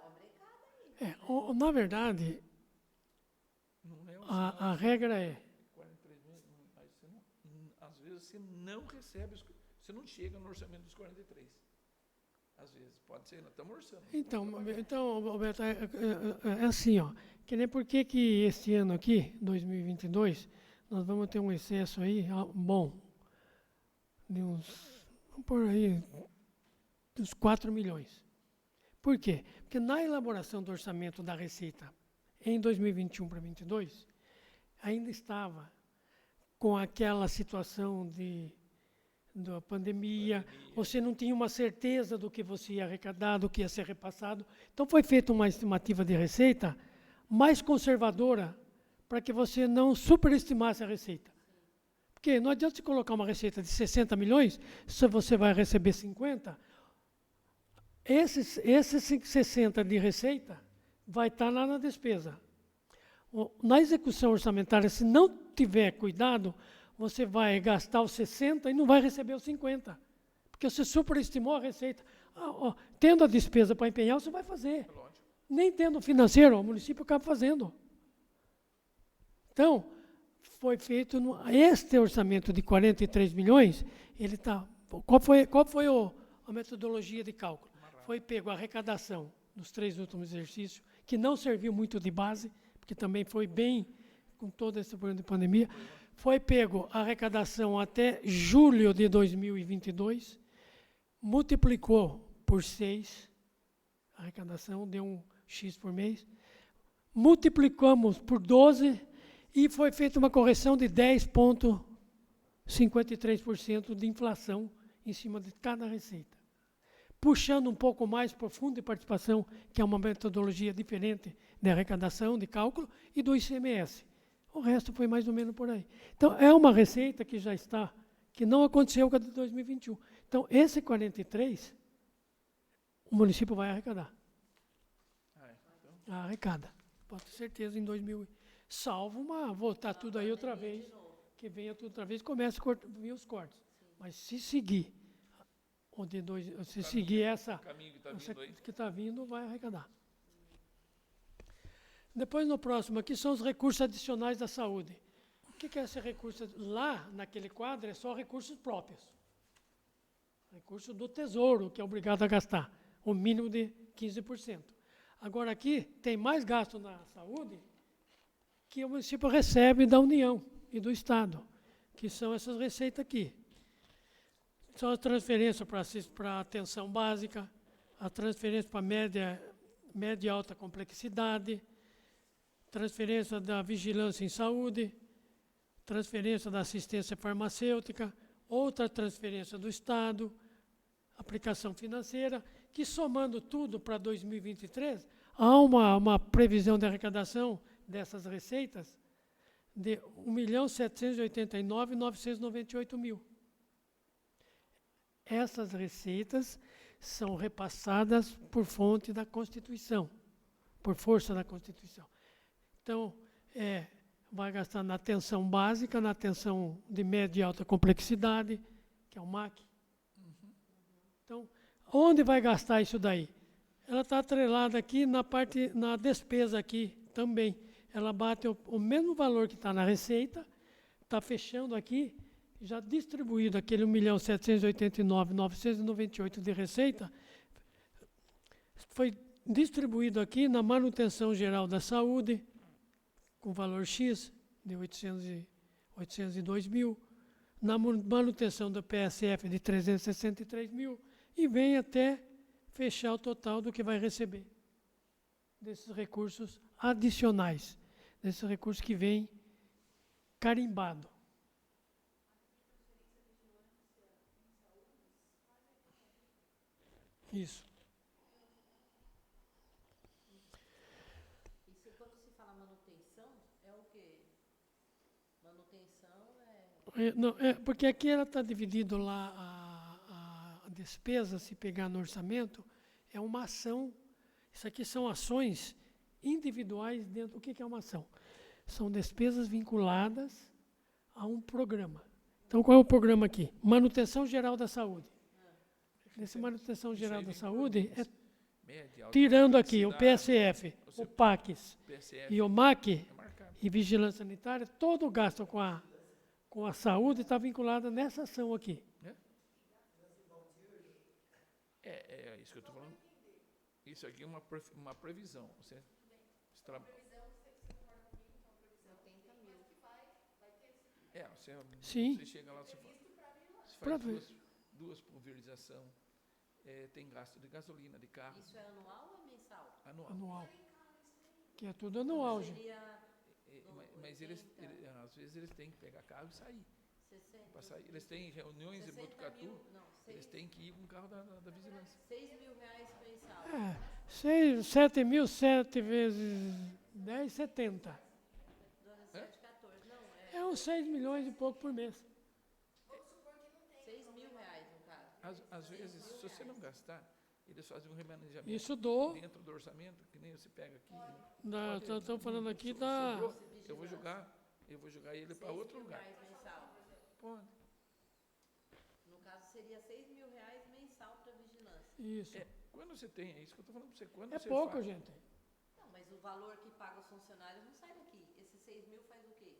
uma brecada aí. Na verdade, não é um a regra é, 43 mil, mas você não, às vezes você não recebe, você não chega no orçamento dos 43. Às vezes, pode ser, nós estamos orçando. então Roberto, é assim, ó, que nem por que este ano aqui, 2022, nós vamos ter um excesso aí, bom, de uns, vamos por aí, dos 4 milhões. Por quê? Porque na elaboração do orçamento da Receita, em 2021 para 2022, ainda estava com aquela situação da pandemia, você não tinha uma certeza do que você ia arrecadar, do que ia ser repassado. Então foi feita uma estimativa de receita mais conservadora para que você não superestimasse a receita. Porque não adianta você colocar uma receita de 60 milhões, se você vai receber 50, esses 60 de receita vai estar lá na despesa. Na execução orçamentária, se não tiver cuidado, você vai gastar os 60 e não vai receber os 50. Porque você superestimou a receita. Tendo a despesa para empenhar, você vai fazer. Nem tendo financeiro, o município acaba fazendo. Então, foi feito este orçamento de 43 milhões, ele está... Qual foi a metodologia de cálculo? Foi pego a arrecadação nos 3 últimos exercícios, que não serviu muito de base, porque também foi bem com todo esse problema de pandemia. Foi pego a arrecadação até julho de 2022, multiplicou por 6, a arrecadação deu um X por mês, multiplicamos por 12 e foi feita uma correção de 10,53% de inflação em cima de cada receita. Puxando um pouco mais para o fundo de participação, que é uma metodologia diferente de arrecadação, de cálculo, e do ICMS. O resto foi mais ou menos por aí. Então, é uma receita que já está, que não aconteceu com a de 2021. Então, esse 43, o município vai arrecadar. Arrecada. Pode ter certeza, em 2000. Salvo voltar tudo aí outra vez, que venha tudo outra vez e comece a vir os cortes. Mas se seguir, se seguir essa que está vindo, vai arrecadar. Depois, no próximo aqui, são os recursos adicionais da saúde. O que é esse recurso? Lá, naquele quadro, é só recursos próprios. Recurso do Tesouro, que é obrigado a gastar, o mínimo de 15%. Agora, aqui, tem mais gasto na saúde que o município recebe da União e do Estado, que são essas receitas aqui. São as transferências para atenção básica, a transferência para média e alta complexidade, transferência da vigilância em saúde, transferência da assistência farmacêutica, outra transferência do Estado, aplicação financeira, que somando tudo para 2023, há uma previsão de arrecadação dessas receitas de 1.789.998 mil. Essas receitas são repassadas por fonte da Constituição, por força da Constituição. Então, vai gastar na atenção básica, na atenção de média e alta complexidade, que é o MAC. Então, onde vai gastar isso daí? Ela está atrelada aqui na despesa aqui também. Ela bate o mesmo valor que está na receita, está fechando aqui, já distribuído aquele 1.789.998 de receita, foi distribuído aqui na manutenção geral da saúde, com valor X, de 802 mil, na manutenção do PSF de 363 mil, e vem até fechar o total do que vai receber desses recursos adicionais, desses recursos que vem carimbado. Isso. Isso quando se fala manutenção, é o quê? Manutenção Não, porque aqui ela está dividido lá a despesa, se pegar no orçamento, é uma ação. Isso aqui são ações individuais dentro. O que é uma ação? São despesas vinculadas a um programa. Então, qual é o programa aqui? Manutenção Geral da Saúde. Nessa manutenção geral da saúde, tirando aqui o PSF, o PACS e o MAC e vigilância sanitária, todo o gasto com a saúde está vinculado nessa ação aqui. É isso que eu estou falando. Isso aqui é uma previsão. Você Sim. Você chega lá, você faz duas pulverizações, tem gasto de gasolina, de carro. Isso é anual ou mensal? Anual. Que é tudo anual, gente. Mas às vezes eles têm que pegar carro e sair. 60. Sair. Eles têm reuniões em Botucatu, eles têm que ir com o carro da vigilância. R$6.000 mensal. 7 mil, 7 vezes 10, 70. 14, não, É uns 6 milhões e pouco por mês. R$6.000 no caso. Às vezes, se você não gastar, eles fazem um remanejamento Isso do... dentro do orçamento, que nem você pega aqui. Estamos falando aqui da... Eu vou jogar ele para outro lugar. Mensal. Pode. No caso, seria R$6.000 mensal para vigilância. Isso. Quando você tem, é isso que eu estou falando para você. Quando É você pouco, faz, gente. Não, mas o valor que paga os funcionários não sai daqui. Esses 6.000 faz o quê?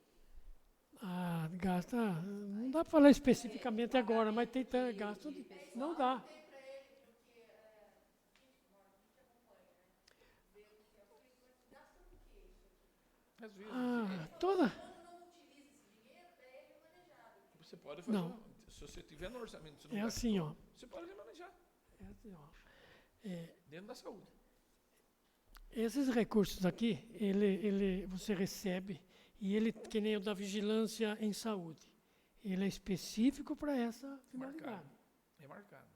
Gasta... Não dá para falar especificamente agora, mas tem gasto... Não dá. às vezes, Toda... você pode fazer. Não. Se você tiver no orçamento, você não É gasta, assim, ó. você pode remanejar É assim, ó. dentro da saúde. Esses recursos aqui, você recebe, e ele, que nem o da vigilância em saúde, ele é específico para essa finalidade. É marcado.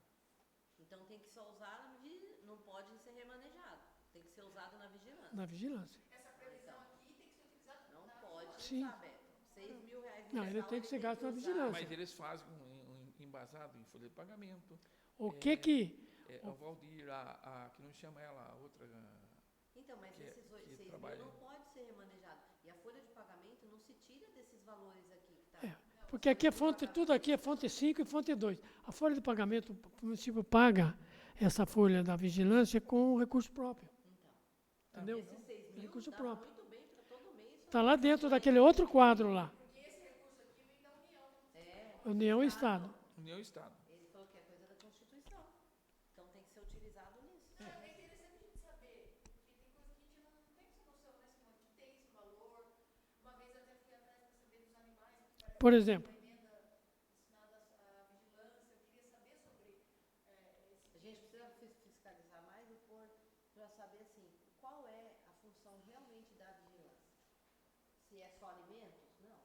Então tem que só usar na vigilância, não pode ser remanejado. Tem que ser usado na vigilância. Na vigilância. Essa previsão aqui tem que ser utilizada. Não pode Sim. usar, Beto. R$6.000 Não, ele tem que ser gasto na vigilância. Mas eles fazem embasado em folha de pagamento. O que que... O Valdir, que não chama ela, a outra... Então, mas esses 6.000 não pode ser remanejado. E a folha de pagamento não se tira desses valores aqui. Que tá. Porque aqui é fonte, tudo aqui é fonte 5 e fonte 2. A folha de pagamento, o município paga essa folha da vigilância com recurso próprio. Então, entendeu? esses 6.000 Recurso dá próprio. muito bem para todo mês. Está lá dentro daquele outro quadro lá. Porque esse recurso aqui vem da União. União e Estado. União e Estado. Ele falou que é coisa da Constituição. Então tem que ser utilizado nisso. É interessante a gente saber, porque tem coisa que a gente não tem essa noção, né, Simone, que tem esse valor. Uma vez até fui atrás para saber dos animais, que parece Por exemplo. uma emenda destinada à vigilância. Eu queria saber sobre A gente precisa fiscalizar mais e pôr para saber assim, qual é a função realmente da vigilância. Se é só alimentos? Não.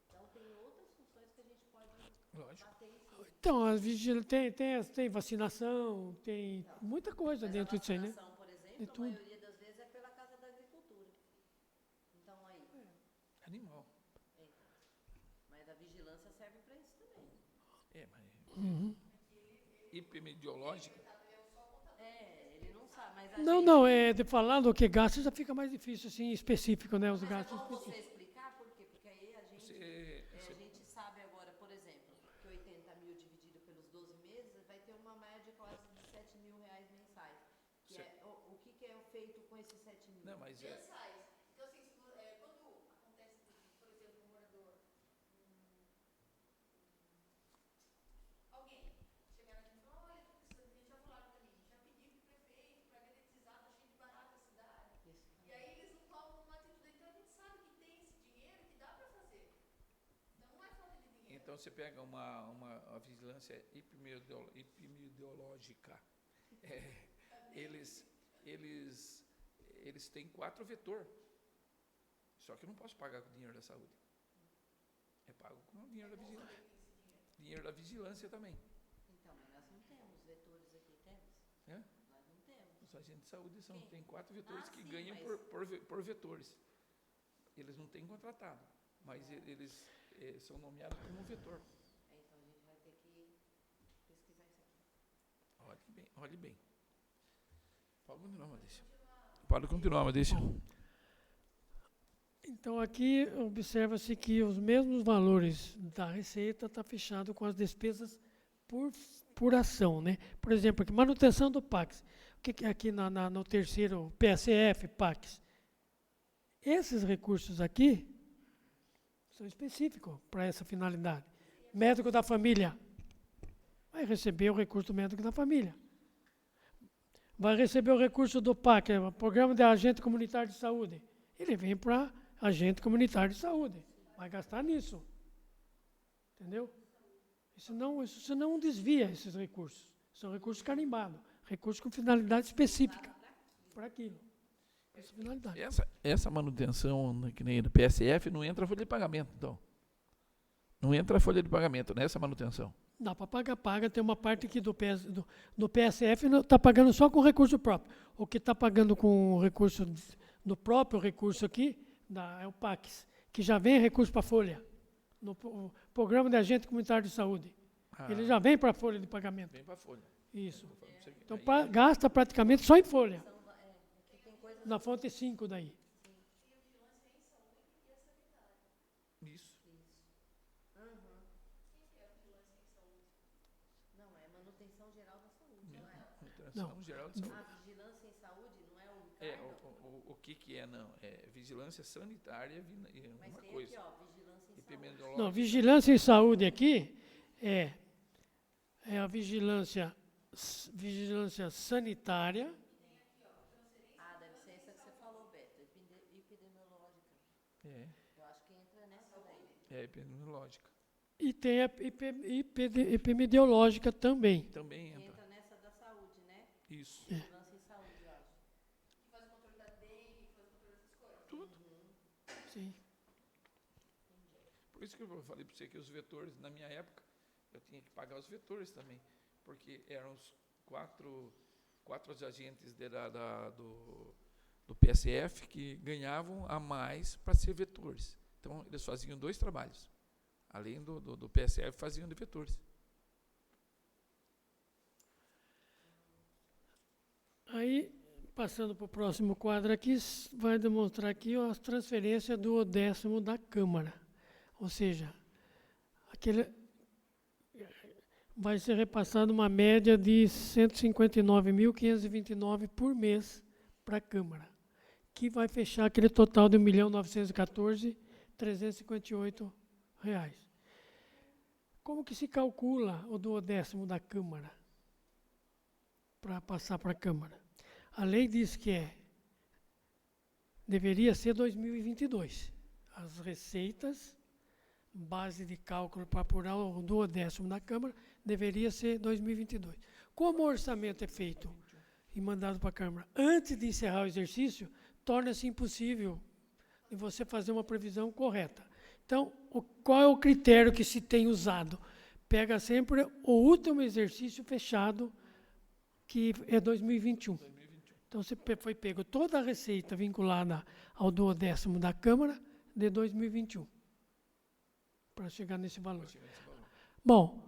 Então, tem outras funções que a gente pode Lógico. bater em cima. Então, tem vacinação, tem muita coisa Mas dentro a disso aí, né? vacinação, por exemplo, De a tudo. maioria das vezes é pela Casa da Agricultura. Então, aí. Animal. Mas a vigilância serve para isso também. Uhum. Epidemiológica. Ele não sabe, mas a Não, gente... não, falando o que gasta já fica mais difícil, assim, específico, né? Os Mas é gastos bom você específicos. explicar por quê? Porque aí a gente, a gente sabe agora, por exemplo, que 80 mil dividido pelos 12 meses vai ter uma média quase de 7 mil reais mensais. Que é, o que é feito com esses 7 mil? Não, mas é. Mensais. Então, assim, quando acontece, por exemplo, um morador, alguém chegar aqui e falar, olha, já falaram para mim, já pedi para o prefeito para garantizar, tá cheio de barata a cidade. Isso. E aí eles não tomam uma atitude. Então a gente sabe que tem esse dinheiro que dá para fazer. Então não é falta de dinheiro. Então você pega uma vigilância epidemiológica. Eles têm 4 vetores. Só que eu não posso pagar com o dinheiro da saúde. É pago com o dinheiro da vigilância. Dinheiro da vigilância também. Então, mas nós não temos vetores aqui, temos? É? Nós não temos. Os agentes de saúde Quem? tem 4 vetores que Sim, ganham mas- por vetores. Eles não têm contratado, mas eles são nomeados como vetor. Então a gente vai ter que pesquisar isso aqui. Olhe bem. Pode continuar, Madeixa. Pode continuar, Madeixa. Então, aqui observa-se que os mesmos valores da receita está fechado com as despesas por ação, né? Por exemplo, aqui, manutenção do PAX. O que é aqui no terceiro, PSF, PAX? Esses recursos aqui são específicos para essa finalidade. Médico da família vai receber o recurso do médico da família. Vai receber o recurso do PAC, o Programa de Agente Comunitário de Saúde. Ele vem para agente comunitário de saúde. Vai gastar nisso. Entendeu? Isso não desvia esses recursos. São recursos carimbados. Recursos com finalidade específica para aquilo. Essa finalidade. Essa manutenção, né, que nem do PSF, não entra a folha de pagamento, então. Não entra a folha de pagamento nessa manutenção. Dá para pagar, paga. Tem uma parte aqui do PSF está pagando só com recurso próprio. O que está pagando com recurso do próprio recurso aqui é o PAX, que já vem recurso para a folha. No Programa de Agente Comunitário de Saúde. Ele já vem para a folha de pagamento. Vem para a folha. Isso. Aí, Então gasta praticamente só em folha. Na fonte 5 daí. isso. Não, é manutenção geral da saúde, não é? Manutenção geral de saúde. A vigilância em saúde não é o É, Ricardo? o que é, não? É vigilância sanitária e Mas uma tem coisa. aqui, ó, vigilância em saúde. Epidemiológica. Não, vigilância em saúde aqui é a vigilância sanitária. Ah, deve ser essa que você falou, Beto, epidemiológica. É, Eu acho que entra nessa daí. é epidemiológica. E tem a epidemiológica também. Também entra. Entra nessa da saúde, né? Isso. Vigilância em saúde, eu acho. Que faz o controle da dengue, que faz o controle dessas coisas. Tudo. Sim. Por isso que eu falei para você que os vetores, na minha época, eu tinha que pagar os vetores também, porque eram os quatro agentes do PSF que ganhavam a mais para ser vetores. Então, eles faziam 2 trabalhos. Além do PSF, faziam de vetores. Aí, passando para o próximo quadro aqui, vai demonstrar aqui as transferências do 10º da Câmara. Ou seja, vai ser repassado uma média de 159.529 por mês para a Câmara, que vai fechar aquele total de R$ 1.914.358. Como que se calcula o 10º da Câmara para passar para a Câmara? A lei diz que deveria ser 2022. As receitas, base de cálculo para apurar o 10º da Câmara, deveria ser 2022. Como o orçamento é feito e mandado para a Câmara antes de encerrar o exercício, torna-se impossível de você fazer uma previsão correta. Então, qual é o critério que se tem usado? Pega sempre o último exercício fechado, que é 2021. Então, você foi pego toda a receita vinculada ao 12º da Câmara de 2021, para chegar nesse valor. Bom,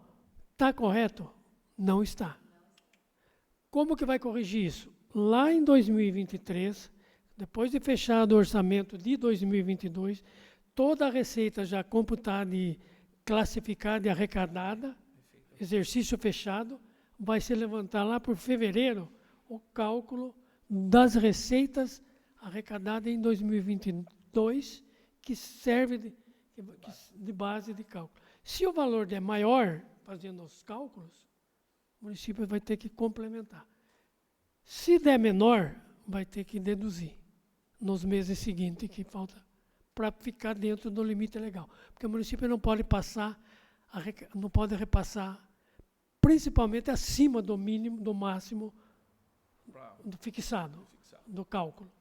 está correto? Não está. Como que vai corrigir isso? Lá em 2023, depois de fechado o orçamento de 2022, toda a receita já computada e classificada e arrecadada, exercício fechado, vai se levantar lá por fevereiro o cálculo das receitas arrecadadas em 2022, que serve de base de cálculo. Se o valor der maior, fazendo os cálculos, o município vai ter que complementar. Se der menor, vai ter que deduzir nos meses seguintes que falta para ficar dentro do limite legal. Porque o município não pode não pode repassar, principalmente acima do mínimo, do máximo do fixado, do cálculo.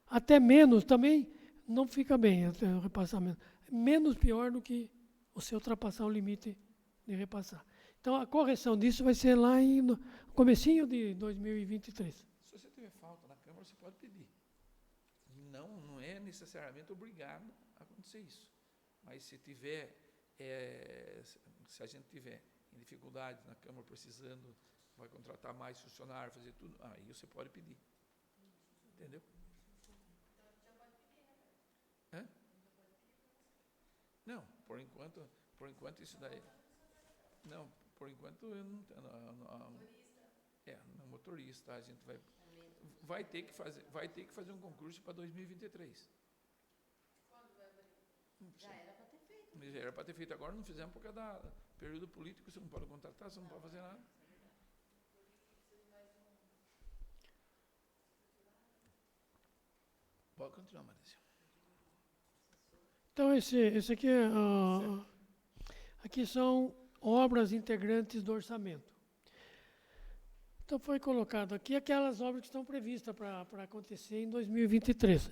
Até menos também não fica bem o repassamento. Menos pior do que você ultrapassar o limite de repassar. Então, a correção disso vai ser lá no comecinho de 2023. Se você tiver falta na Câmara, você pode pedir. Não é necessariamente obrigado a acontecer isso. Mas se tiver, se a gente tiver em dificuldade na Câmara, precisando, vai contratar mais funcionário, fazer tudo, aí você pode pedir. Entendeu? Hã? Não, por enquanto isso daí. Não, por enquanto eu não no motorista, a gente vai ter que fazer um concurso para 2023. Quando vai abrir? Já era para ter feito. Já era para ter feito, agora não fizemos por causa do período político, você não pode contratar, você não pode fazer nada. Pode continuar, Marisa. Então, esse aqui, aqui são obras integrantes do orçamento. Então, foi colocado aqui aquelas obras que estão previstas para acontecer em 2023.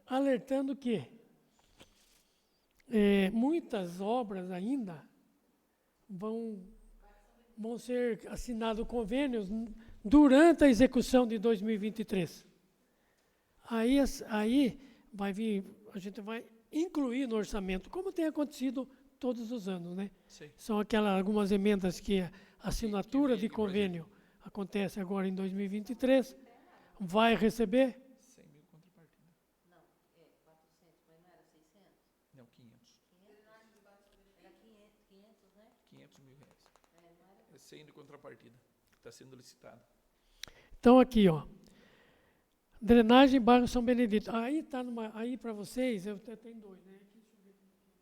Alertando que muitas obras ainda vão ser assinados convênios durante a execução de 2023. Aí vai vir, a gente vai incluir no orçamento, como tem acontecido todos os anos, né? Sim. São algumas emendas que a assinatura de convênio acontece agora em 2023, vai receber 100 mil contrapartida. Não, 400, mas não era 600? Não, 500. Era 500, né? 500 mil reais. Não era? É 100 de contrapartida. Está sendo licitado. Então aqui, ó, drenagem bairro São Benedito. Aí aí para vocês, eu tenho dois, né? Aqui, deixa eu ver.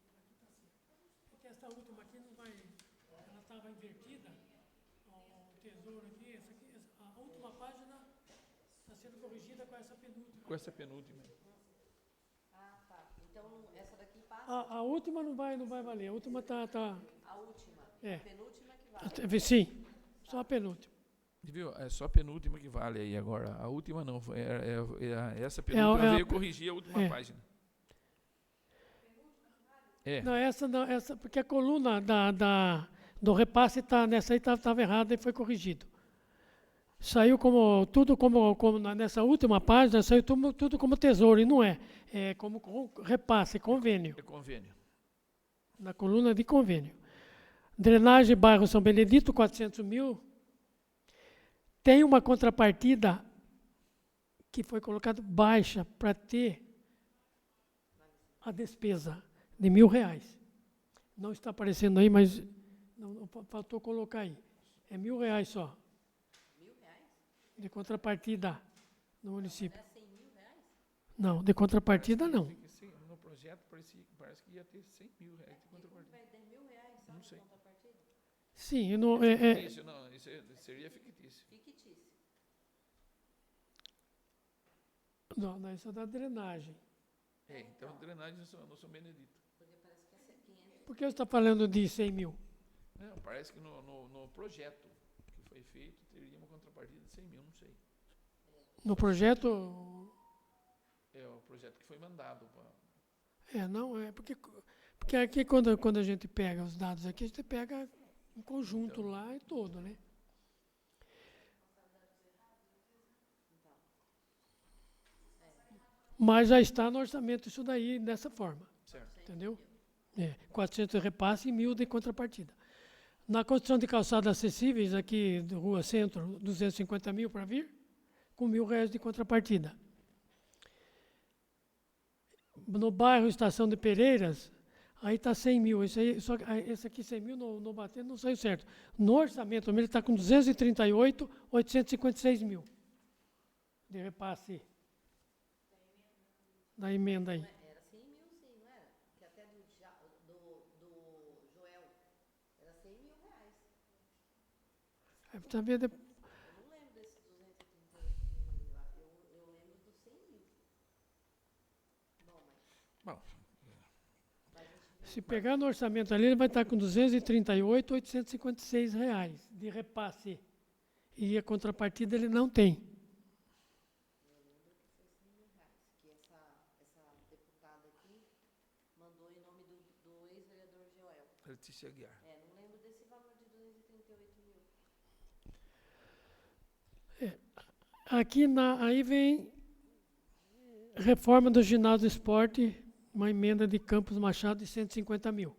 Aqui tá certo. Porque essa última aqui não vai, ela estava invertida, o tesouro aqui, a última página está sendo corrigida com essa penúltima. Com essa penúltima. Ah, tá. Então, essa daqui passa. A última não vai valer, a última tá. A última. É. A penúltima que vale. Sim, só a penúltima. Viu? É só a penúltima que vale aí agora. A última não. Essa penúltima veio corrigir a última página. Não, essa não, porque a coluna do repasse nessa aí estava errada e foi corrigido. Saiu tudo como nessa última página, saiu tudo como tesouro, e não é. É como repasse, convênio. É convênio. Na coluna de convênio. Drenagem bairro São Benedito, 400 mil. Tem uma contrapartida que foi colocada baixa para ter a despesa de R$1.000. Não está aparecendo aí, mas não faltou colocar aí. É R$1.000 só. R$1.000? De contrapartida no município. Não é 100 mil reais? Não, de contrapartida não. No projeto parece que ia ter 100 mil reais de contrapartida. Vai ter R$1.000 só Não de sei. contrapartida? Sim, Fictício, não, isso seria fictício. Fictício. não, essa é da drenagem. Então drenagem no São Benedito. Porque parece que é 500. Por que você está falando de 100 mil? Não, parece que no projeto que foi feito teria uma contrapartida de 100 mil, não sei. No projeto projeto que foi mandado. Não, porque aqui quando a gente pega os dados aqui, a gente pega um conjunto Então. lá e todo, né? Mas já está no orçamento isso daí, dessa forma, Certo. entendeu? 400 de repasse e 1.000 de contrapartida. Na construção de calçadas acessíveis, aqui do Rua Centro, 250 mil para vir, com R$ 1.000 de contrapartida. No bairro Estação de Pereiras, aí está 100 mil. Esse aqui 100 mil não batendo, não saiu certo. No orçamento, ele está com 238.856 mil de repasse da emenda aí. Era 100 mil, sim, não era? Que até do Joel era 100 mil reais. Também Eu não lembro desses 238 mil lá. Eu lembro dos 100 mil. Bom, Bom, se pegar no orçamento ali, ele vai estar com R$ 238.856 reais de repasse. E a contrapartida ele não tem. eu lembro que foi 100 mil reais. Que essa deputada aqui mandou em nome do ex-vereador Joel. Letícia Aguiar. Não lembro desse valor de 238 mil. Aqui aí vem reforma do ginásio esporte, uma emenda de Campos Machado de 150 mil.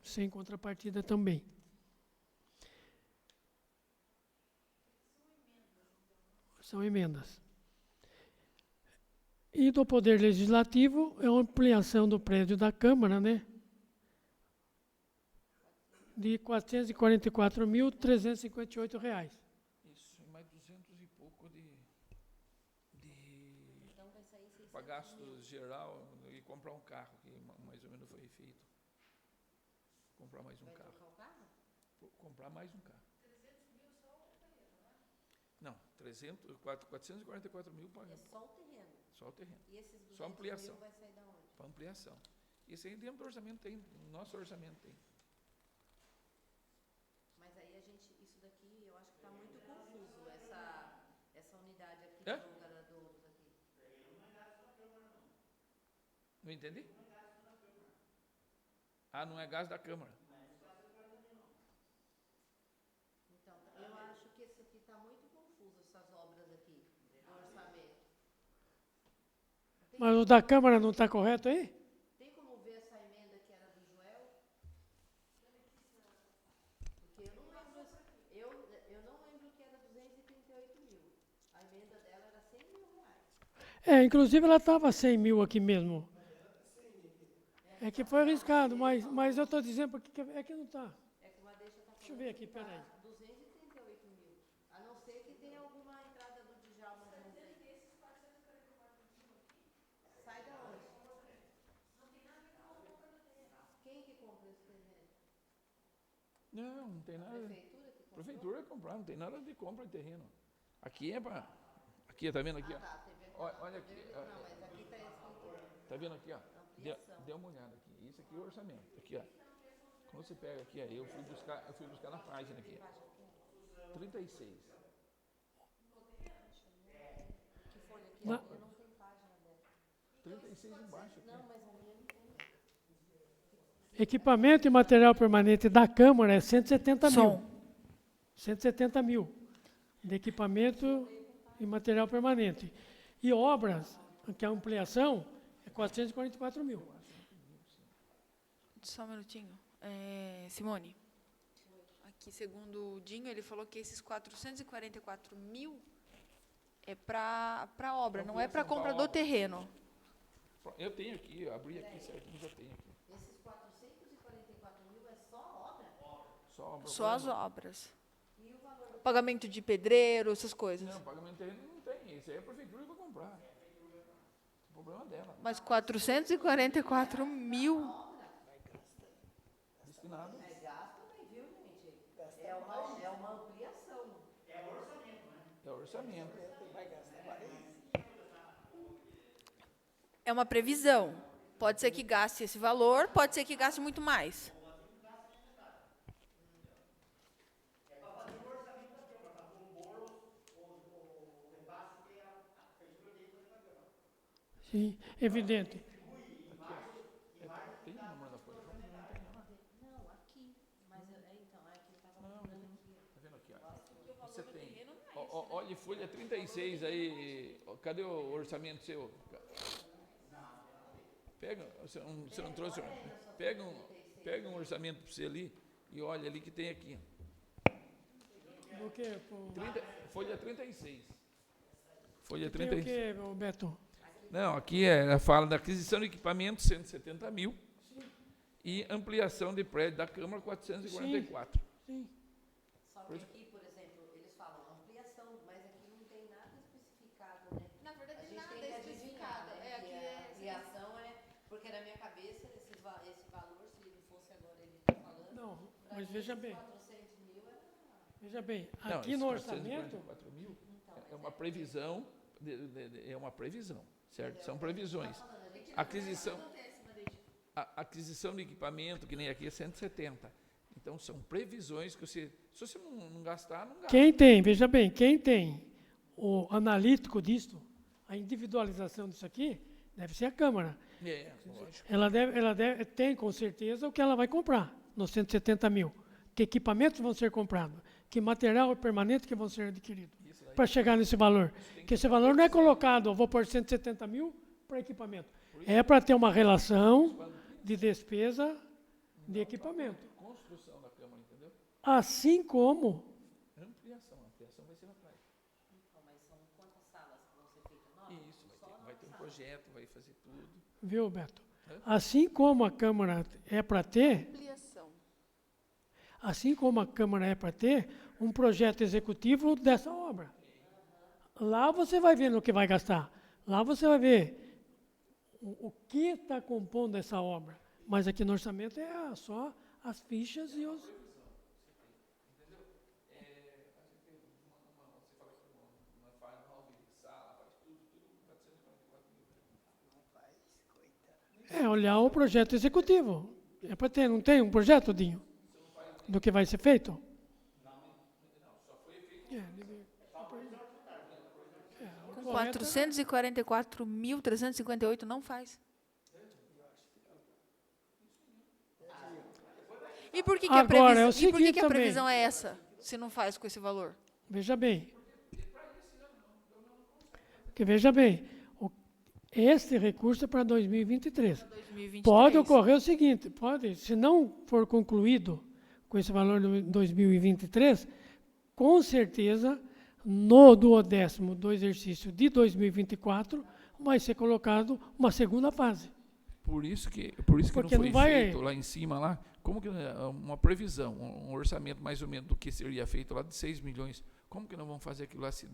Sem contrapartida também. São emendas. E do Poder Legislativo é uma ampliação do prédio da Câmara, né? De R$ 444.358. Isso, e mais 200 e pouco Então vai sair 600 para mil. gastos geral e comprar um carro, que mais ou menos foi feito. Comprar mais um Vai carro. trocar o carro? Comprar mais um carro. 444 mil para É só o terreno. só o terreno. E esses 200 Só ampliação. mil vai sair da onde? Para ampliação. Isso aí dentro do orçamento tem, no nosso orçamento tem. Mas aí isso daqui, eu acho que está muito confuso, essa unidade aqui É? do Garadouros aqui. Não entendi? Ah, não é gás da Câmara. Então, eu acho que isso aqui está muito confuso, essas obras aqui, do orçamento. Mas o da Câmara não está correto aí? Tem como ver essa emenda que era do Joel? Porque eu não lembro, eu não lembro que era 238 mil. A emenda dela era 100 mil reais. Inclusive ela estava 100 mil aqui mesmo. É que foi arriscado, mas eu estou dizendo porque é que não está. É que o Madeixa está Deixa eu ver aqui, peraí. 238 mil. A não ser que tenha alguma entrada do Djalma junto aí. Sai da onde? Quem que compra esse terreno? Não tem A nada. prefeitura que compra? Prefeitura comprar, não tem nada de compra de terreno. Aqui é para. Aqui, tá vendo aqui, ó? Tá, teve aqui. Olha aqui. Não, mas aqui está escrito Tá vendo aqui, ó? ampliação. Dê uma olhada aqui. Isso aqui é o orçamento. Aqui, ó. Quando você pega aqui, ó, eu fui buscar na página aqui. 36. Que folha aqui? Na- A minha não tem página dela. 36 embaixo aqui. Não, mas a minha não tem. Equipamento e material permanente da Câmara é 170 mil. Som. 170 mil de equipamento e material permanente. E obras, que é a ampliação, é 444 mil. Só um minutinho. Simone, aqui segundo o Dinho, ele falou que esses 444 mil é para obra, não é para compra do terreno. Eu tenho aqui, eu abri aqui certinho, já tenho aqui. Esses 444 mil é só obra? Só obra. Só as obras. E o valor do Pagamento de pedreiro, essas coisas. Não, pagamento de terreno não tem. Isso aí a prefeitura vai comprar. O problema é dela. Mas 444 mil. Destinado. é gasto também, viu, gente? É uma ampliação. É o orçamento. É uma previsão. Pode ser que gaste esse valor, pode ser que gaste muito mais. Sim, evidente. Tem o número da folha? Não, aqui. Mas então, é que eu estava procurando aqui. Tá vendo aqui, ó? Você tem. Olha, folha 36 aí. Cadê o orçamento seu? Pega, você não trouxe. Pega um orçamento para você ali e olha ali que tem aqui. O quê? Pô? Folha 36. Folha Tem o 36. quê, ô Beto? Não, aqui fala da aquisição de equipamentos, 170 mil. E ampliação de prédio da Câmara, 444. Sim. Só que aqui, por exemplo, eles falam ampliação, mas aqui não tem nada especificado, né? Na verdade, A gente nada tem que é adivinhar, especificado. né? É, aqui Que a é. ampliação porque na minha cabeça, esse valor, se ele fosse agora, ele está falando. Não, pra mas mim, veja esses bem. 400 mil era. Veja bem, Não, aqui esse no orçamento, 444 mil Então, é uma previsão, é uma previsão, certo? São previsões. Aquisição, aquisição de equipamento, que nem aqui, é 170. Então, são previsões que se você não gastar, não gasta. quem tem, veja bem, quem tem o analítico disto, a individualização disso aqui, deve ser a Câmara. Lógico. Ela tem com certeza o que ela vai comprar nos 170 mil. Que equipamentos vão ser comprados, que material permanente que vão ser adquiridos para chegar nesse valor. Que esse valor não é colocado, eu vou pôr 170 mil para equipamento. É para ter uma relação de despesa de equipamento. Construção da Câmara, entendeu? Assim como, Ampliação vai ser na praia. Então, mas são quantas salas que vão ser feitas? 9? Isso, vai ter um projeto, vai fazer tudo. viu, Beto? Assim como a Câmara é para ter, Ampliação. assim como a Câmara é para ter um projeto executivo dessa obra. Lá você vai ver no que vai gastar. Lá você vai ver o que está compondo essa obra. Mas aqui no orçamento é só as fichas e os... É olhar o projeto executivo. É para ter, não tem um projeto, Dinho? Do que vai ser feito? Com 444.358 não faz. E por que, que, Agora, é o e por que, seguinte que a também. previsão é essa, se não faz com esse valor? Veja bem. Porque veja bem, este recurso é para 2023. 2023. Pode ocorrer o seguinte, pode, se não for concluído com esse valor de 2023, com certeza, no duodécimo do exercício de 2024, vai ser colocado uma segunda fase. Por isso que Porque não foi não vai- feito lá em cima, lá, como que uma previsão, um orçamento mais ou menos do que seria feito lá de 6 milhões, como que não vão fazer aquilo lá se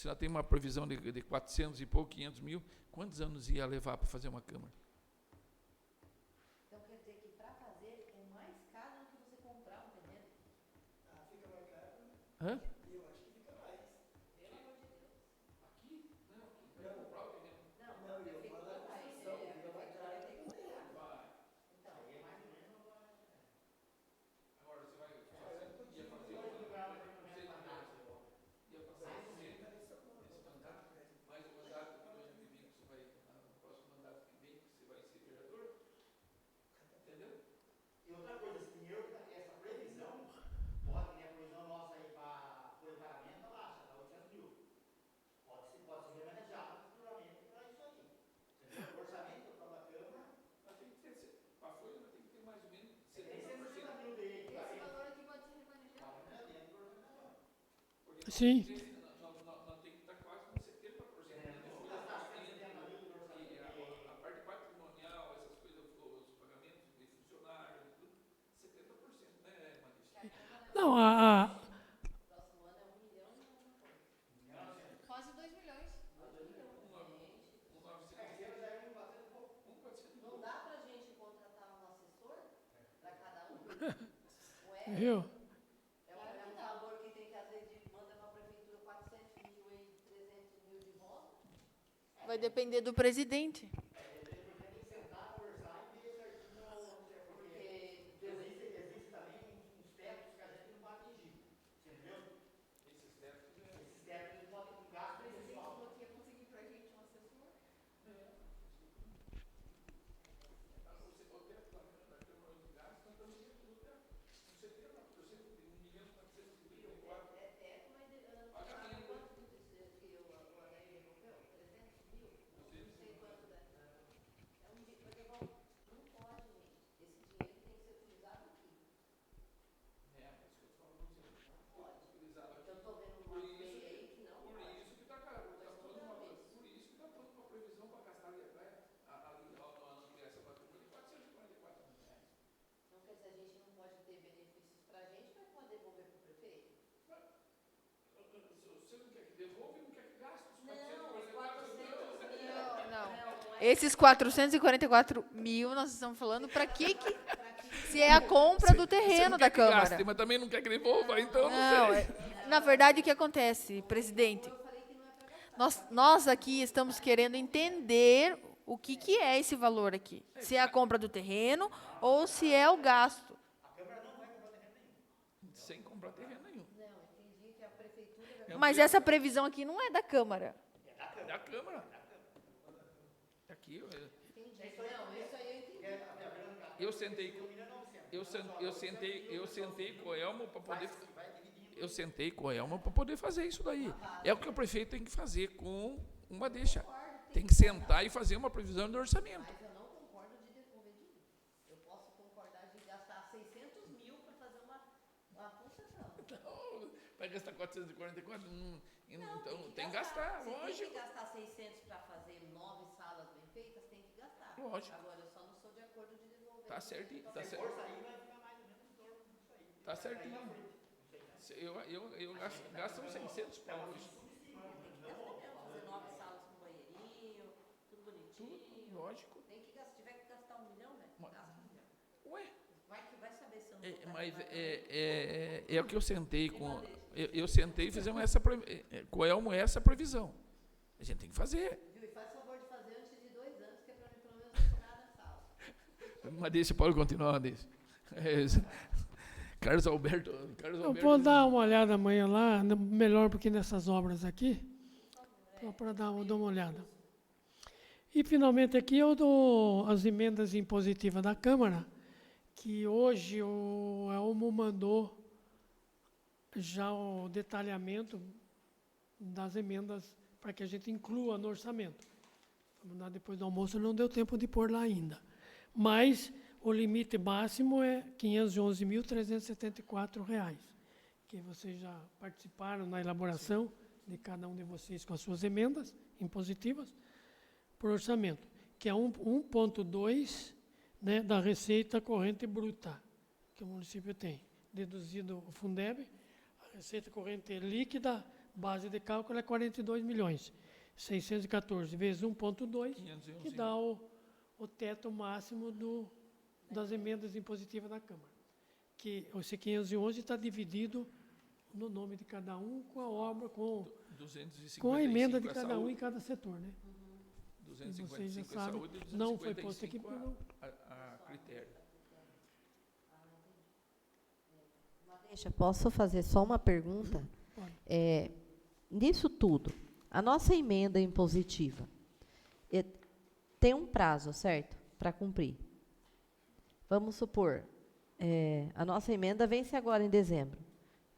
lá tem uma previsão de 400 e pouco, 500 mil, quantos anos ia levar para fazer uma Câmara? Então quer dizer que para fazer é mais caro do que você comprar um terreno? Hã? E outra coisa, se tem essa previsão, pode ter a previsão nossa aí para folha de pagamento, tá baixa, tá 800 mil. Pode ser remanejado futuramente para isso aí. Entendeu? O orçamento para a Câmara, A folha vai ter que ter mais ou menos tem 160 mil dele, Esse valor aqui pode ser remanejado. dentro do orçamento. Sim. Não tem que estar quase com 70%. A parte patrimonial, essas coisas, os pagamentos de funcionários e tudo, 70%, né, Magícia? Não, Próximo ano é 1 milhão e alguma coisa. Quase 2 milhões. Não dá para a gente contratar um assessor para cada um? Ou viu? é um valor que tem que, às vezes, manda para a prefeitura 400 mil e 300 mil de volta? Vai depender do presidente. Existe também uns tetos que a gente não vai atingir. Você entendeu? Esses tetos eles podem com gasto Ele pessoal. falou que ia conseguir pra gente um assessor. Esses 444 mil, nós estamos falando para se é a compra do terreno da Câmara. Gaste, mas também não quer que devolva, então Não, não sei. na verdade, o que acontece, presidente? Nós aqui estamos querendo entender o que é esse valor aqui. Se é a compra do terreno ou se é o gasto. Sem comprar terreno nenhum. Mas essa previsão aqui não é da Câmara. É da Câmara. Aqui, eu sentei com o Elmo para poder. Eu sentei com o Elmo para poder fazer isso daí. É o que o prefeito tem que fazer com uma deixa. Tem que sentar e fazer uma previsão de orçamento. Mas eu não concordo de devolver dinheiro. Eu posso concordar de gastar 600 mil para fazer uma concessão. Então, vai gastar 444? Então tem que gastar, Se lógico. tem que gastar 600 para fazer 9 salas bem feitas, tem que gastar. Lógico. Agora, eu só não sou de acordo de devolver. Tá certinho, tá certo. Tá certinho. Eu gasto uns 600 para hoje. Fazer 9 salas com banheirinho, tudo bonitinho. Tudo, lógico. Tem que gastar, tiver que gastar 1 milhão, né? Gasta 1 milhão. Ué, Vai saber se eu não vou mas gastar. é o que eu sentei com. Eu sentei e fizemos com o Elmo essa previsão. A gente tem que fazer. Viu? E faz favor de fazer antes de 2 anos, que é para mim pelo menos entrar na sala. Mas deixa, pode continuar, deixa. Carlos Alberto. Eu vou dar uma olhada amanhã lá, melhor porque nessas obras aqui, para dar uma olhada. E, finalmente, aqui eu dou as emendas impositivas da Câmara, que hoje o Elmo mandou já o detalhamento das emendas para que a gente inclua no orçamento. Vamos dar depois do almoço, não deu tempo de pôr lá ainda. Mas o limite máximo é R$ 511.374, que vocês já participaram na elaboração de cada um de vocês com as suas emendas impositivas por orçamento, que é 1,2, né, da receita corrente bruta que o município tem, deduzido o Fundeb, a receita corrente líquida, base de cálculo é 42 milhões, 614 vezes 1,2, que dá o teto máximo das emendas impositivas da Câmara. Que esse 511 está dividido no nome de cada um, com a obra, com a emenda de cada um em cada setor, né? 255 vocês já é sabem, saúde e não foi posto aqui 255 a critério. Deixa, posso fazer só uma pergunta? Pode. Nisso tudo, a nossa emenda impositiva tem um prazo, certo? Para cumprir. Vamos supor, a nossa emenda vence agora em dezembro.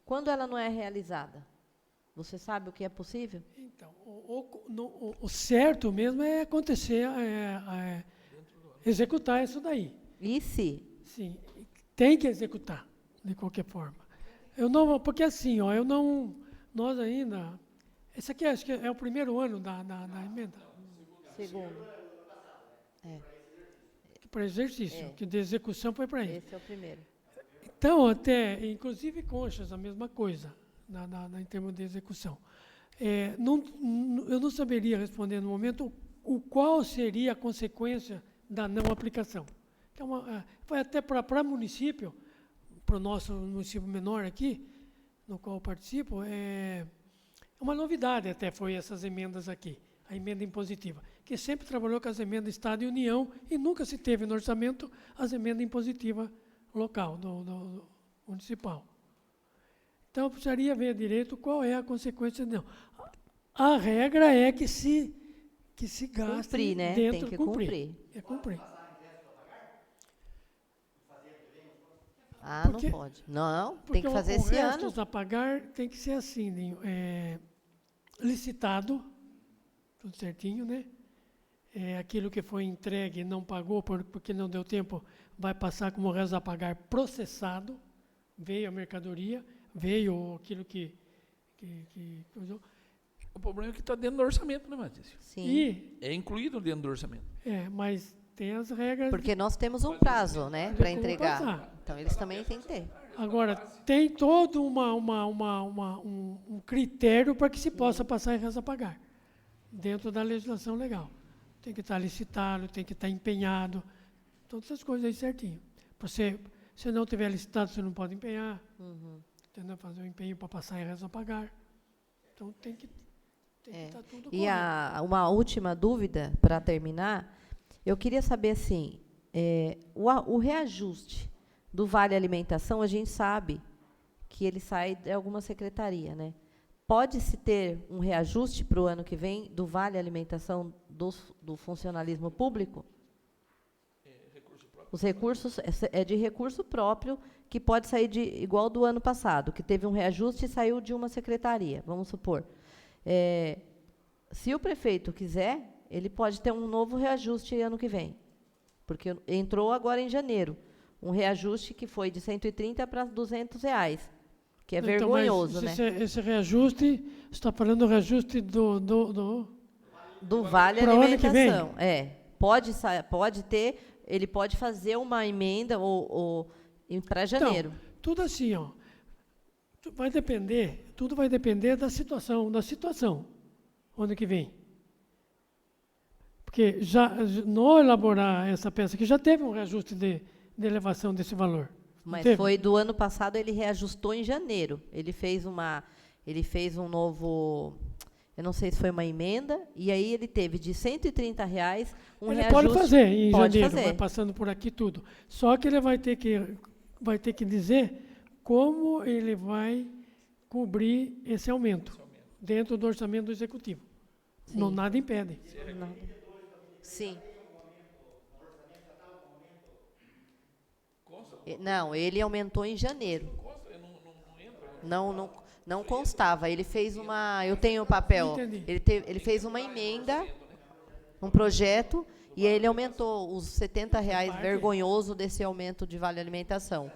Quando ela não é realizada? Você sabe o que é possível? Então, o certo mesmo é acontecer, executar isso daí. E se? Sim, tem que executar, de qualquer forma. Eu não, porque assim, ó, nós ainda, esse aqui acho que é o primeiro ano da emenda. Segundo. Para exercício, que de execução foi para isso. Esse é o primeiro. Então, até, inclusive Conchas, a mesma coisa, em termos de execução. Eu não saberia responder no momento qual seria a consequência da não aplicação. Que foi até para município, para o nosso município menor aqui, no qual eu participo, uma novidade até foi essas emendas aqui, a emenda impositiva, que sempre trabalhou com as emendas Estado e União e nunca se teve no orçamento as emendas impositivas local, do municipal. Então, eu precisaria ver direito qual é a consequência. Não. A regra é que se gaste cumprir, né? dentro... Tem que cumprir. É cumprir. Ah, Porque- não pode. Não, Porque tem que fazer esse ano. restos a pagar tem que ser assim, Ninho, licitado, tudo certinho, né? Aquilo que foi entregue e não pagou porque não deu tempo, vai passar como resto a pagar processado, veio a mercadoria, veio aquilo que usou. O problema é que está dentro do orçamento, né, Matício? Sim. E, É incluído dentro do orçamento. mas tem as regras. Porque nós temos um prazo, né, para como entregar. passar. Então, eles também têm que ter. Agora, tem todo um critério para que se possa passar em reza a pagar, dentro da legislação legal. Tem que estar licitado, tem que estar empenhado, todas essas coisas aí certinho. Se não tiver licitado, você não pode empenhar, entendeu? Fazer um empenho para passar em reza a pagar. Então, tem que estar tudo E correto. uma última dúvida, para terminar, eu queria saber, assim, o reajuste do Vale Alimentação, a gente sabe que ele sai de alguma secretaria, né? Pode-se ter um reajuste para o ano que vem do Vale Alimentação do funcionalismo público? Os recursos é de recurso próprio, que pode sair igual do ano passado, que teve um reajuste e saiu de uma secretaria, vamos supor. Se o prefeito quiser, ele pode ter um novo reajuste ano que vem, porque entrou agora em janeiro, um reajuste que foi de 130 para R$200, que é vergonhoso, né? Esse reajuste, você está falando do reajuste do Vale Para o ano que Alimentação. Pode ter, ele pode fazer uma emenda para janeiro. Então, tudo assim, ó, tudo vai depender da situação, ano que vem. Porque no elaborar essa peça aqui, já teve um reajuste de elevação desse valor. Mas teve? foi do ano passado, ele reajustou em janeiro. Ele fez um novo, eu não sei se foi uma emenda, e aí ele teve de R$130 um ele reajuste. pode fazer em Pode janeiro, fazer. vai passando por aqui tudo. Só que ele vai ter que dizer como ele vai cobrir esse aumento dentro do orçamento do executivo. Sim. Não, nada impede. Sim. Não, ele aumentou em janeiro. Não constava. Ele fez eu tenho o papel. Entendi. Ele fez uma emenda, um projeto, e ele aumentou os R$70 vergonhoso desse aumento de Vale Alimentação.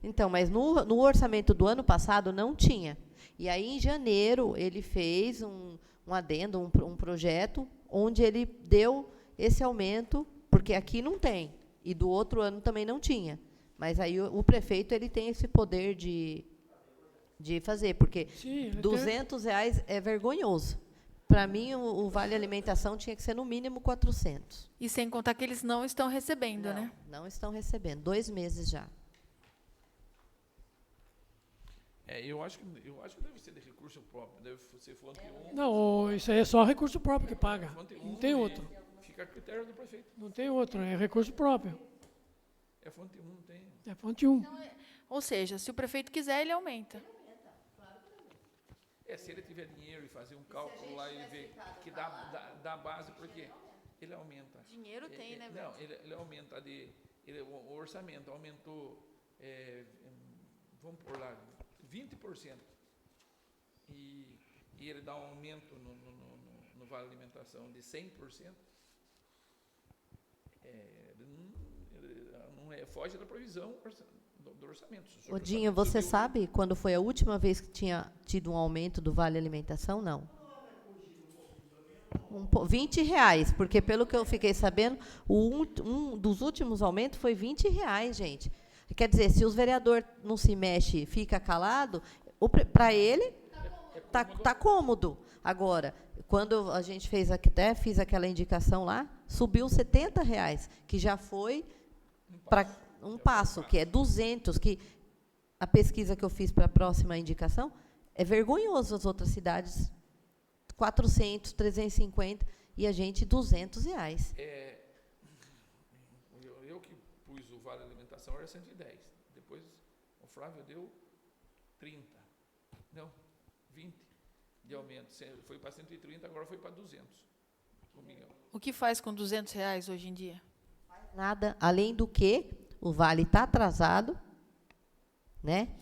Então, mas no orçamento do ano passado não tinha. E aí, em janeiro, ele fez um adendo, um projeto, onde ele deu esse aumento, porque aqui não tem, e do outro ano também não tinha. Mas aí o prefeito ele tem esse poder de fazer, porque Sim, R$200 é vergonhoso. Para mim, o Vale Alimentação tinha que ser no mínimo 400. E sem contar que eles não estão recebendo, né? Não estão recebendo, 2 meses já. Eu acho que deve ser de recurso próprio, deve ser fonte 1. Não, isso aí é só recurso próprio que paga. Fonte 1, Não tem outro. Fica a critério do prefeito. Não tem outro, é recurso próprio. É fonte 1, não tem. É fonte 1. Ou seja, se o prefeito quiser, ele aumenta. Se ele tiver dinheiro e fazer um cálculo lá e ver que dá base, porque ele aumenta. Dinheiro tem, né, velho? Não, ele aumenta o orçamento aumentou, vamos por lá, 20%. E ele dá um aumento no Vale Alimentação de 100%. Foge da previsão do orçamento. Odinho, você sabe quando foi a última vez que tinha tido um aumento do Vale Alimentação? Não. R$20, porque pelo que eu fiquei sabendo, um dos últimos aumentos foi R$20, gente. Quer dizer, se os vereadores não se mexem, fica calado, para ele tá cômodo. Agora, quando a gente fiz aquela indicação lá, subiu R$70, que já foi para um passo, que é 200, que a pesquisa que eu fiz para a próxima indicação, é vergonhoso as outras cidades, 400, 350, e a gente R$200. Eu que pus o Vale Alimentação era 110. Depois o Flávio deu 30. Não, 20 de aumento. Foi para 130, agora foi para 200. O que faz com R$200 hoje em dia? Nada, além do que o Vale está atrasado, né?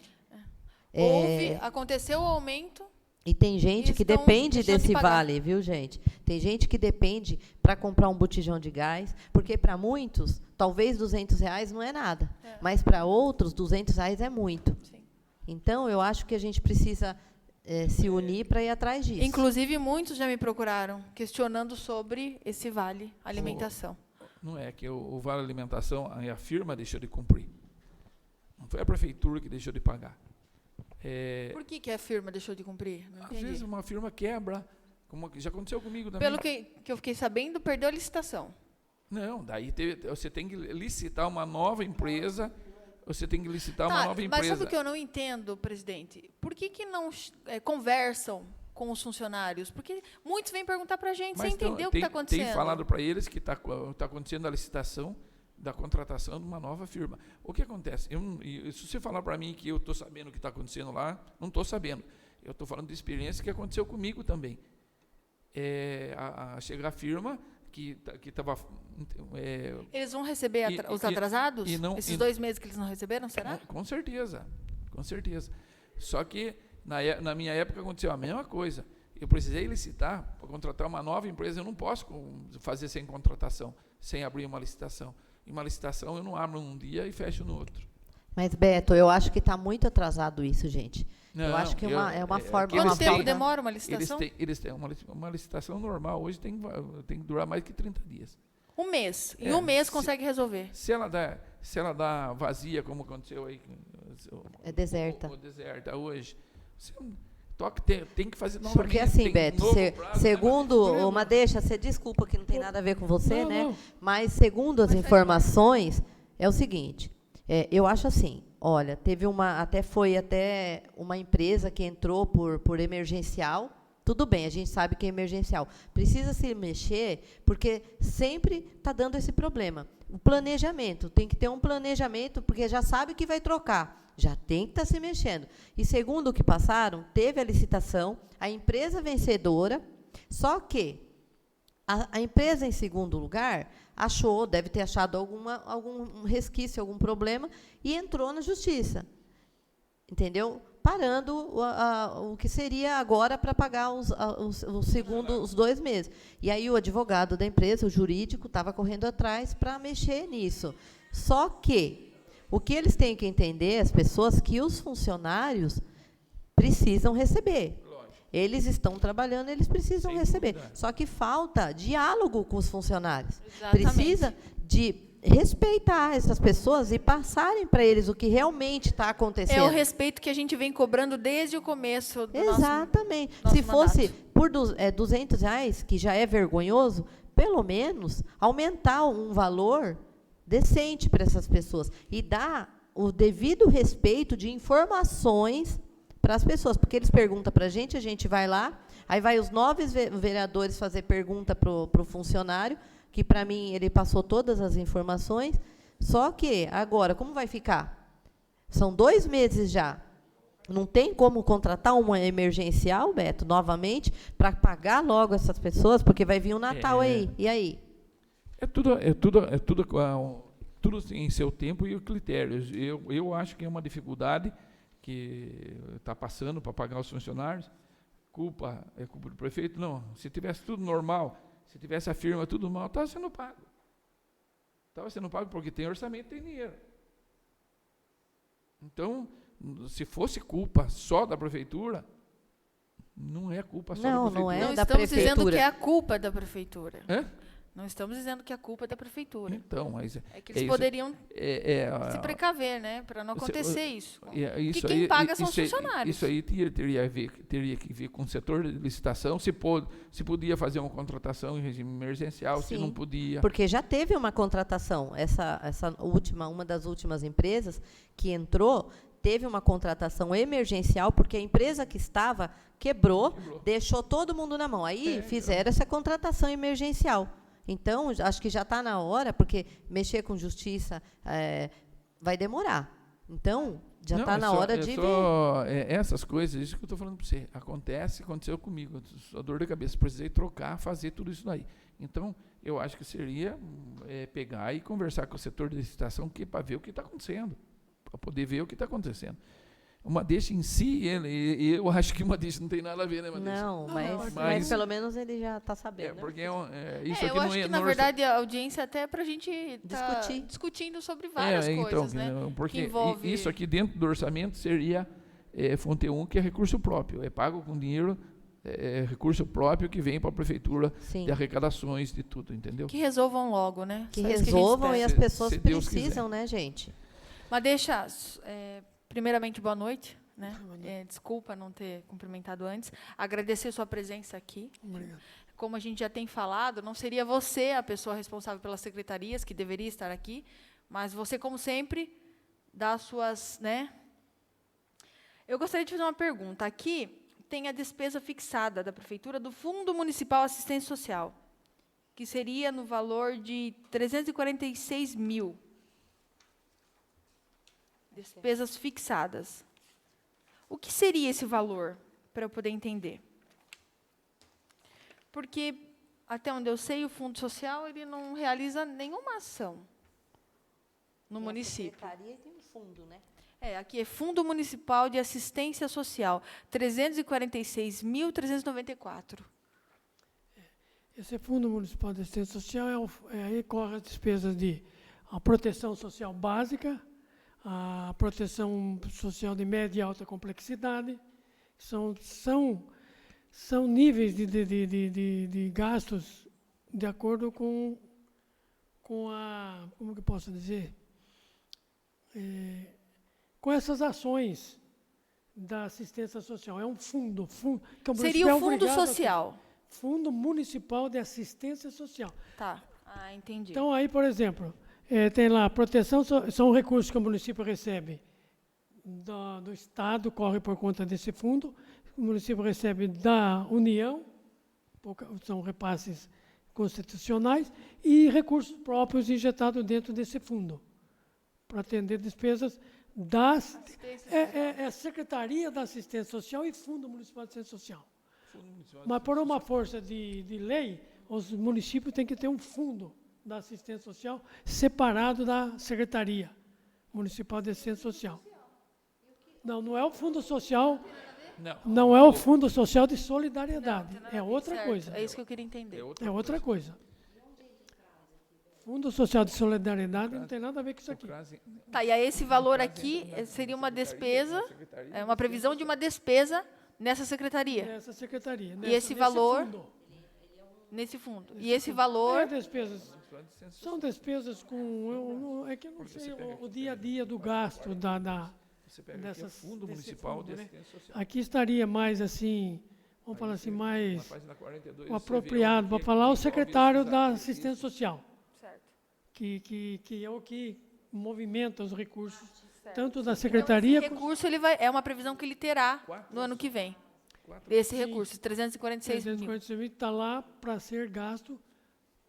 Aconteceu o aumento. E tem gente que depende desse vale, viu, gente? Tem gente que depende para comprar um botijão de gás, porque para muitos, talvez R$200 não é nada, mas para outros, R$200 é muito. Sim. Então, eu acho que a gente precisa se unir para ir atrás disso. Inclusive, muitos já me procuraram, questionando sobre esse Vale Alimentação. Não é que o Vale Alimentação, a firma deixou de cumprir. Não foi a prefeitura que deixou de pagar. Por que a firma deixou de cumprir? Não Às entendi. vezes uma firma quebra, como já aconteceu comigo também. Pelo que eu fiquei sabendo, perdeu a licitação. Não, daí você tem que licitar uma nova empresa, você tem que licitar uma nova Mas empresa. sabe o que eu não entendo, presidente? Por que não conversam com os funcionários? Porque muitos vêm perguntar para a gente, Mas você entendeu o que está acontecendo? Tem falado para eles que está acontecendo a licitação da contratação de uma nova firma. O que acontece? Se você falar para mim que eu estou sabendo o que está acontecendo lá, não estou sabendo. Eu estou falando de experiência que aconteceu comigo também. Chegar a firma que estava... Eles vão receber os atrasados? Esses 2 meses que eles não receberam, será? Com certeza, com certeza. Só que na minha época aconteceu a mesma coisa. Eu precisei licitar para contratar uma nova empresa. Eu não posso fazer sem contratação, sem abrir uma licitação. Em uma licitação eu não abro num dia e fecho no outro. Mas, Beto, eu acho que está muito atrasado isso, gente. Eu Não, acho que é uma forma... Quanto uma tempo forma- demora uma licitação? Eles têm uma licitação normal. Hoje tem que durar mais que 30 dias. Um mês. Em um mês consegue resolver. Se ela dá vazia, como aconteceu aí, É deserta. o deserta hoje, tem que fazer novamente. Porque assim, tem Beto, novo prazo, segundo uma deixa, você desculpa que não tem nada a ver com você, Não, né? não. Mas segundo as informações, é o seguinte, eu acho assim, olha, foi até uma empresa que entrou por emergencial. Tudo bem, a gente sabe que é emergencial. Precisa se mexer, porque sempre está dando esse problema. O planejamento, tem que ter um planejamento, porque já sabe que vai trocar. Já tem que estar se mexendo. E segundo o que passaram, teve a licitação, a empresa vencedora, só que a empresa em segundo lugar deve ter achado algum resquício, algum problema, e entrou na justiça. Entendeu? Parando o que seria agora para pagar os 2 meses. E aí o advogado da empresa, o jurídico, estava correndo atrás para mexer nisso. Só que o que eles têm que entender, as pessoas, que os funcionários precisam receber. Eles estão trabalhando, eles precisam Sem receber. dúvida. Só que falta diálogo com os funcionários. Exatamente. Precisa de respeitar essas pessoas e passarem para eles o que realmente está acontecendo. É o respeito que a gente vem cobrando desde o começo do Exatamente. nosso Se fosse mandato. por R$200, que já é vergonhoso, pelo menos aumentar um valor decente para essas pessoas e dar o devido respeito de informações para as pessoas, porque eles perguntam para a gente vai lá, aí vai os 9 vereadores fazer pergunta para o funcionário, que para mim ele passou todas as informações, só que agora, como vai ficar? São 2 meses já. Não tem como contratar uma emergencial, Beto, novamente, para pagar logo essas pessoas, porque vai vir o Natal aí. E aí? Tudo em seu tempo e o critério. Eu acho que é uma dificuldade que está passando para pagar os funcionários. É culpa do prefeito? Não. Se tivesse tudo normal, se tivesse a firma tudo mal, estava sendo pago. Estava sendo pago porque tem orçamento, tem dinheiro. Então, se fosse culpa só da prefeitura, não é culpa só da prefeitura. Não é Não da estamos dizendo prefeitura. que é a culpa da prefeitura. Hã? Não estamos dizendo que a culpa é da prefeitura. Então, mas É que eles isso. poderiam se precaver, né, para não acontecer isso. Isso Que quem aí, paga são os isso aí- funcionários. Isso aí teria que ver com o setor de licitação, se podia fazer uma contratação em regime emergencial, se Sim. não podia. Porque já teve uma contratação. Uma das últimas empresas que entrou, teve uma contratação emergencial, porque a empresa que estava quebrou. Deixou todo mundo na mão. Aí fizeram essa contratação emergencial. Então, acho que já está na hora, porque mexer com justiça vai demorar. Então, já está na hora de ver. Essas coisas, isso que eu estou falando para você, aconteceu comigo, a dor de cabeça, precisei trocar, fazer tudo isso daí. Então, eu acho que seria pegar e conversar com o setor de licitação para ver o que está acontecendo, para poder ver o que está acontecendo. Uma deixa em si, eu acho que uma deixa não tem nada a ver, né, uma deixa? Não, mas pelo menos ele já está sabendo. né? Porque isso aqui eu não acho que, na não verdade, a audiência até é para a gente estar Discutir. discutindo sobre várias coisas, né? Porque que envolve... isso aqui dentro do orçamento seria fonte 1, que é recurso próprio, é pago com dinheiro, recurso próprio que vem para a prefeitura, Sim. de arrecadações, de tudo, entendeu? Que resolvam logo, né? Que Só isso resolvam a e gente as espera. pessoas se Deus precisam, né, gente? Mas deixa, primeiramente, boa noite. Né? Desculpa não ter cumprimentado antes. Agradecer sua presença aqui. Obrigado. Como a gente já tem falado, não seria você a pessoa responsável pelas secretarias, que deveria estar aqui, mas você, como sempre, dá as suas... Né? Eu gostaria de fazer uma pergunta. Aqui tem a despesa fixada da Prefeitura do Fundo Municipal Assistência Social, que seria no valor de 346 mil. Despesas fixadas. O que seria esse valor, para eu poder entender? Porque, até onde eu sei, o Fundo Social ele não realiza nenhuma ação no município. Secretaria tem um fundo, né? Aqui é Fundo Municipal de Assistência Social, 346.394. Esse Fundo Municipal de Assistência Social aí corre as despesas de a proteção social básica, a proteção social de média e alta complexidade, são níveis de gastos de acordo com a, como que eu posso dizer, com essas ações da assistência social. É um fundo que o Seria município é o Fundo obrigado a ter. Social. Fundo Municipal de Assistência Social. Tá. Entendi. Então, aí, por exemplo, tem lá, proteção, são recursos que o município recebe do Estado, corre por conta desse fundo, o município recebe da União, são repasses constitucionais, e recursos próprios injetados dentro desse fundo, para atender despesas das... É Secretaria da Assistência Social e Fundo Municipal de Assistência Social. Mas, por uma força de lei, os municípios têm que ter um fundo da assistência social separado da Secretaria Municipal de Assistência Social. Não é o Fundo Social, não é o Fundo Social de Solidariedade, é outra coisa. É isso que eu queria entender. É outra coisa. Fundo Social de Solidariedade não tem nada a ver com isso aqui. Tá, e aí esse valor aqui seria uma despesa, uma previsão de uma despesa nessa secretaria. Nessa secretaria. E esse valor... Nesse fundo. E esse valor... São despesas com... É que eu não sei o dia a dia do gasto dessas... Fundo Municipal de Assistência Social. Aqui estaria mais assim, vamos falar assim, mais Página 42, apropriado para falar o secretário da Assistência Social, Certo. que é o que movimenta os recursos, tanto da Secretaria... Esse recurso é uma previsão que ele terá no ano que vem. Esse recurso, 346 mil. 346 mil está lá para ser gasto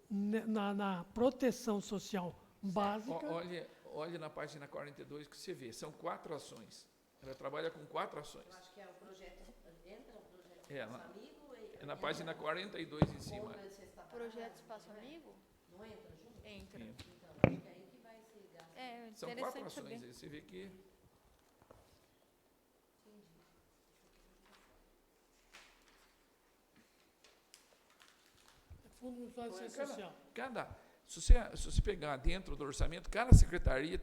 na proteção social básica. Olhe na página 42 que você vê, são 4 ações. Ela trabalha com 4 ações. Eu acho que é o projeto, entra o projeto Amigo... É na página 42 em cima. Projeto Espaço Amigo? Não entra junto? Entra. Então, é aí que vai ser gasto. São 4 interessante ações, saber. aí você vê que... Fundo Municipal de Assistência Social. Se você pegar dentro do orçamento, cada secretaria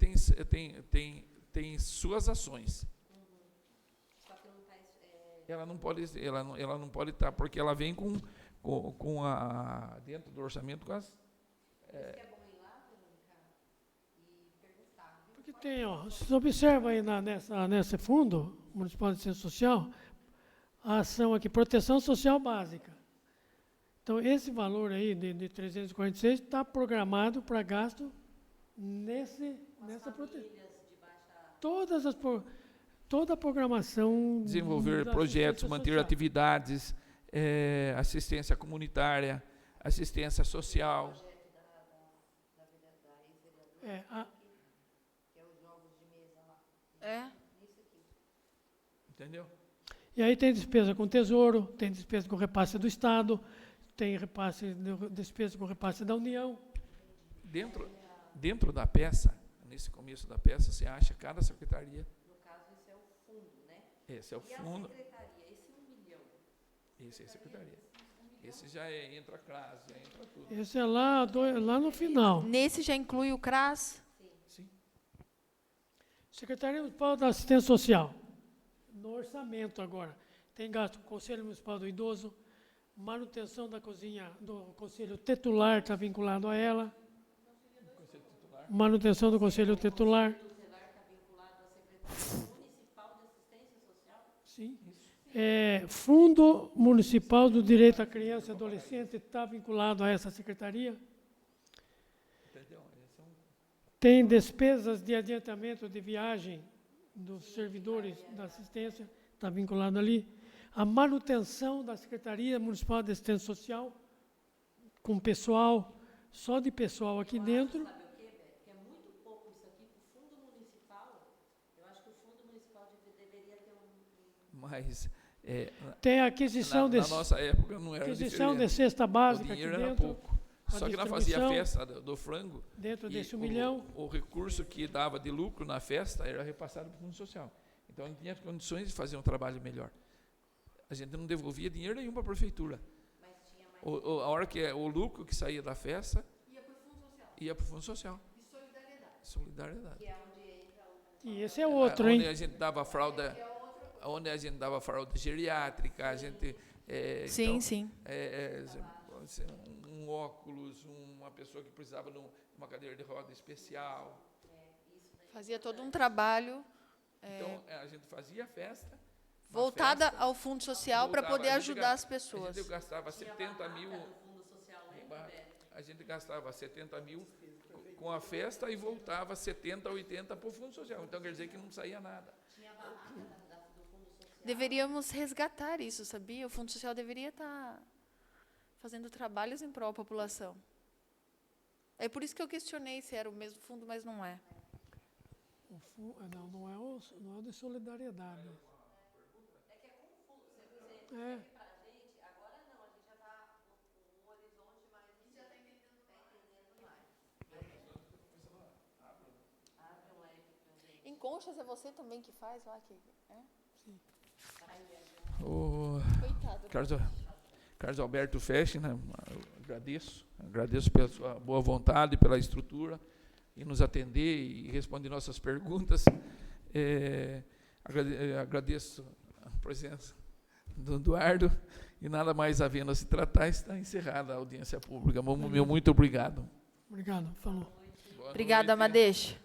tem suas ações. Só que não está... Ela não pode estar, porque ela vem com dentro do orçamento com as... É bom ir lá, Verônica, e perguntar. Porque tem, vocês observam aí nesse Fundo Municipal de Assistência Social, a ação aqui, proteção social básica. Então, esse valor aí de 346 está programado para gasto nessa proteção. Toda a programação... Desenvolver projetos, manter atividades, assistência comunitária, assistência social. Entendeu? E aí tem despesa com Tesouro, tem despesa com repasse do Estado, tem despesa com repasse da União. Dentro da peça, nesse começo da peça, você acha cada secretaria. No caso, esse é o fundo, né? Esse é o E fundo. a secretaria, esse 1 milhão? Esse é a secretaria. Esse já entra a CRAS, já entra tudo. Esse é lá no final. Nesse já inclui o CRAS? Sim. Secretaria Municipal da Assistência Social. No orçamento agora. Tem gasto com o Conselho Municipal do Idoso, manutenção da cozinha do Conselho Titular está vinculado a ela. Manutenção do Conselho Titular. Sim. Fundo Municipal do Direito à Criança e Adolescente está vinculado a essa secretaria. Tem despesas de adiantamento de viagem dos servidores da assistência, está vinculado ali. A manutenção da Secretaria Municipal de Assistência Social, com pessoal, só de pessoal aqui dentro. Sabe o quê, Beto? Que é muito pouco isso aqui para o Fundo Municipal. Eu acho que o Fundo Municipal deveria ter Mas Tem a aquisição na nossa época não era aquisição de diferente. cesta O básica aqui dinheiro era dentro, pouco. a Só que nós fazia a distribuição festa do frango. dentro E desse 1 milhão. o recurso que dava de lucro na festa era repassado para o Fundo Social. Então, não tinha condições de fazer um trabalho melhor. A gente não devolvia dinheiro nenhum para a prefeitura. A hora que o lucro que saía da festa ia para o Fundo Social. Solidariedade. E esse é outro, hein? Onde a gente dava fralda, onde a gente dava fralda geriátrica, a gente Sim, então, sim. Um óculos, uma pessoa que precisava de uma cadeira de roda especial. Fazia todo um trabalho Então, a gente fazia a festa. voltada ao Fundo Social para poder ajudar as A pessoas. gente gastava 70 mil. A gente gastava 70 mil com a festa e voltava 70, 80 para o Fundo Social. Então, quer dizer que não saía nada. Deveríamos resgatar isso, sabia? O Fundo Social deveria estar fazendo trabalhos em prol da população. É por isso que eu questionei se era o mesmo fundo, mas não é. Não é o de solidariedade. É que é confuso. Você É. para a gente, agora não, a gente já está num horizonte mais. A gente já está entendendo mais. Abre um leque pra gente. Em Conchas é você também que faz lá? Coitado. Carlos Alberto Fesch, né? Agradeço pela sua boa vontade, pela estrutura, e nos atender e responder nossas perguntas. Agradeço a presença do Eduardo, e nada mais havendo a se tratar, está encerrada a audiência pública. Meu muito obrigado. Obrigado, falou. Boa Obrigada, noite. Amadeixa.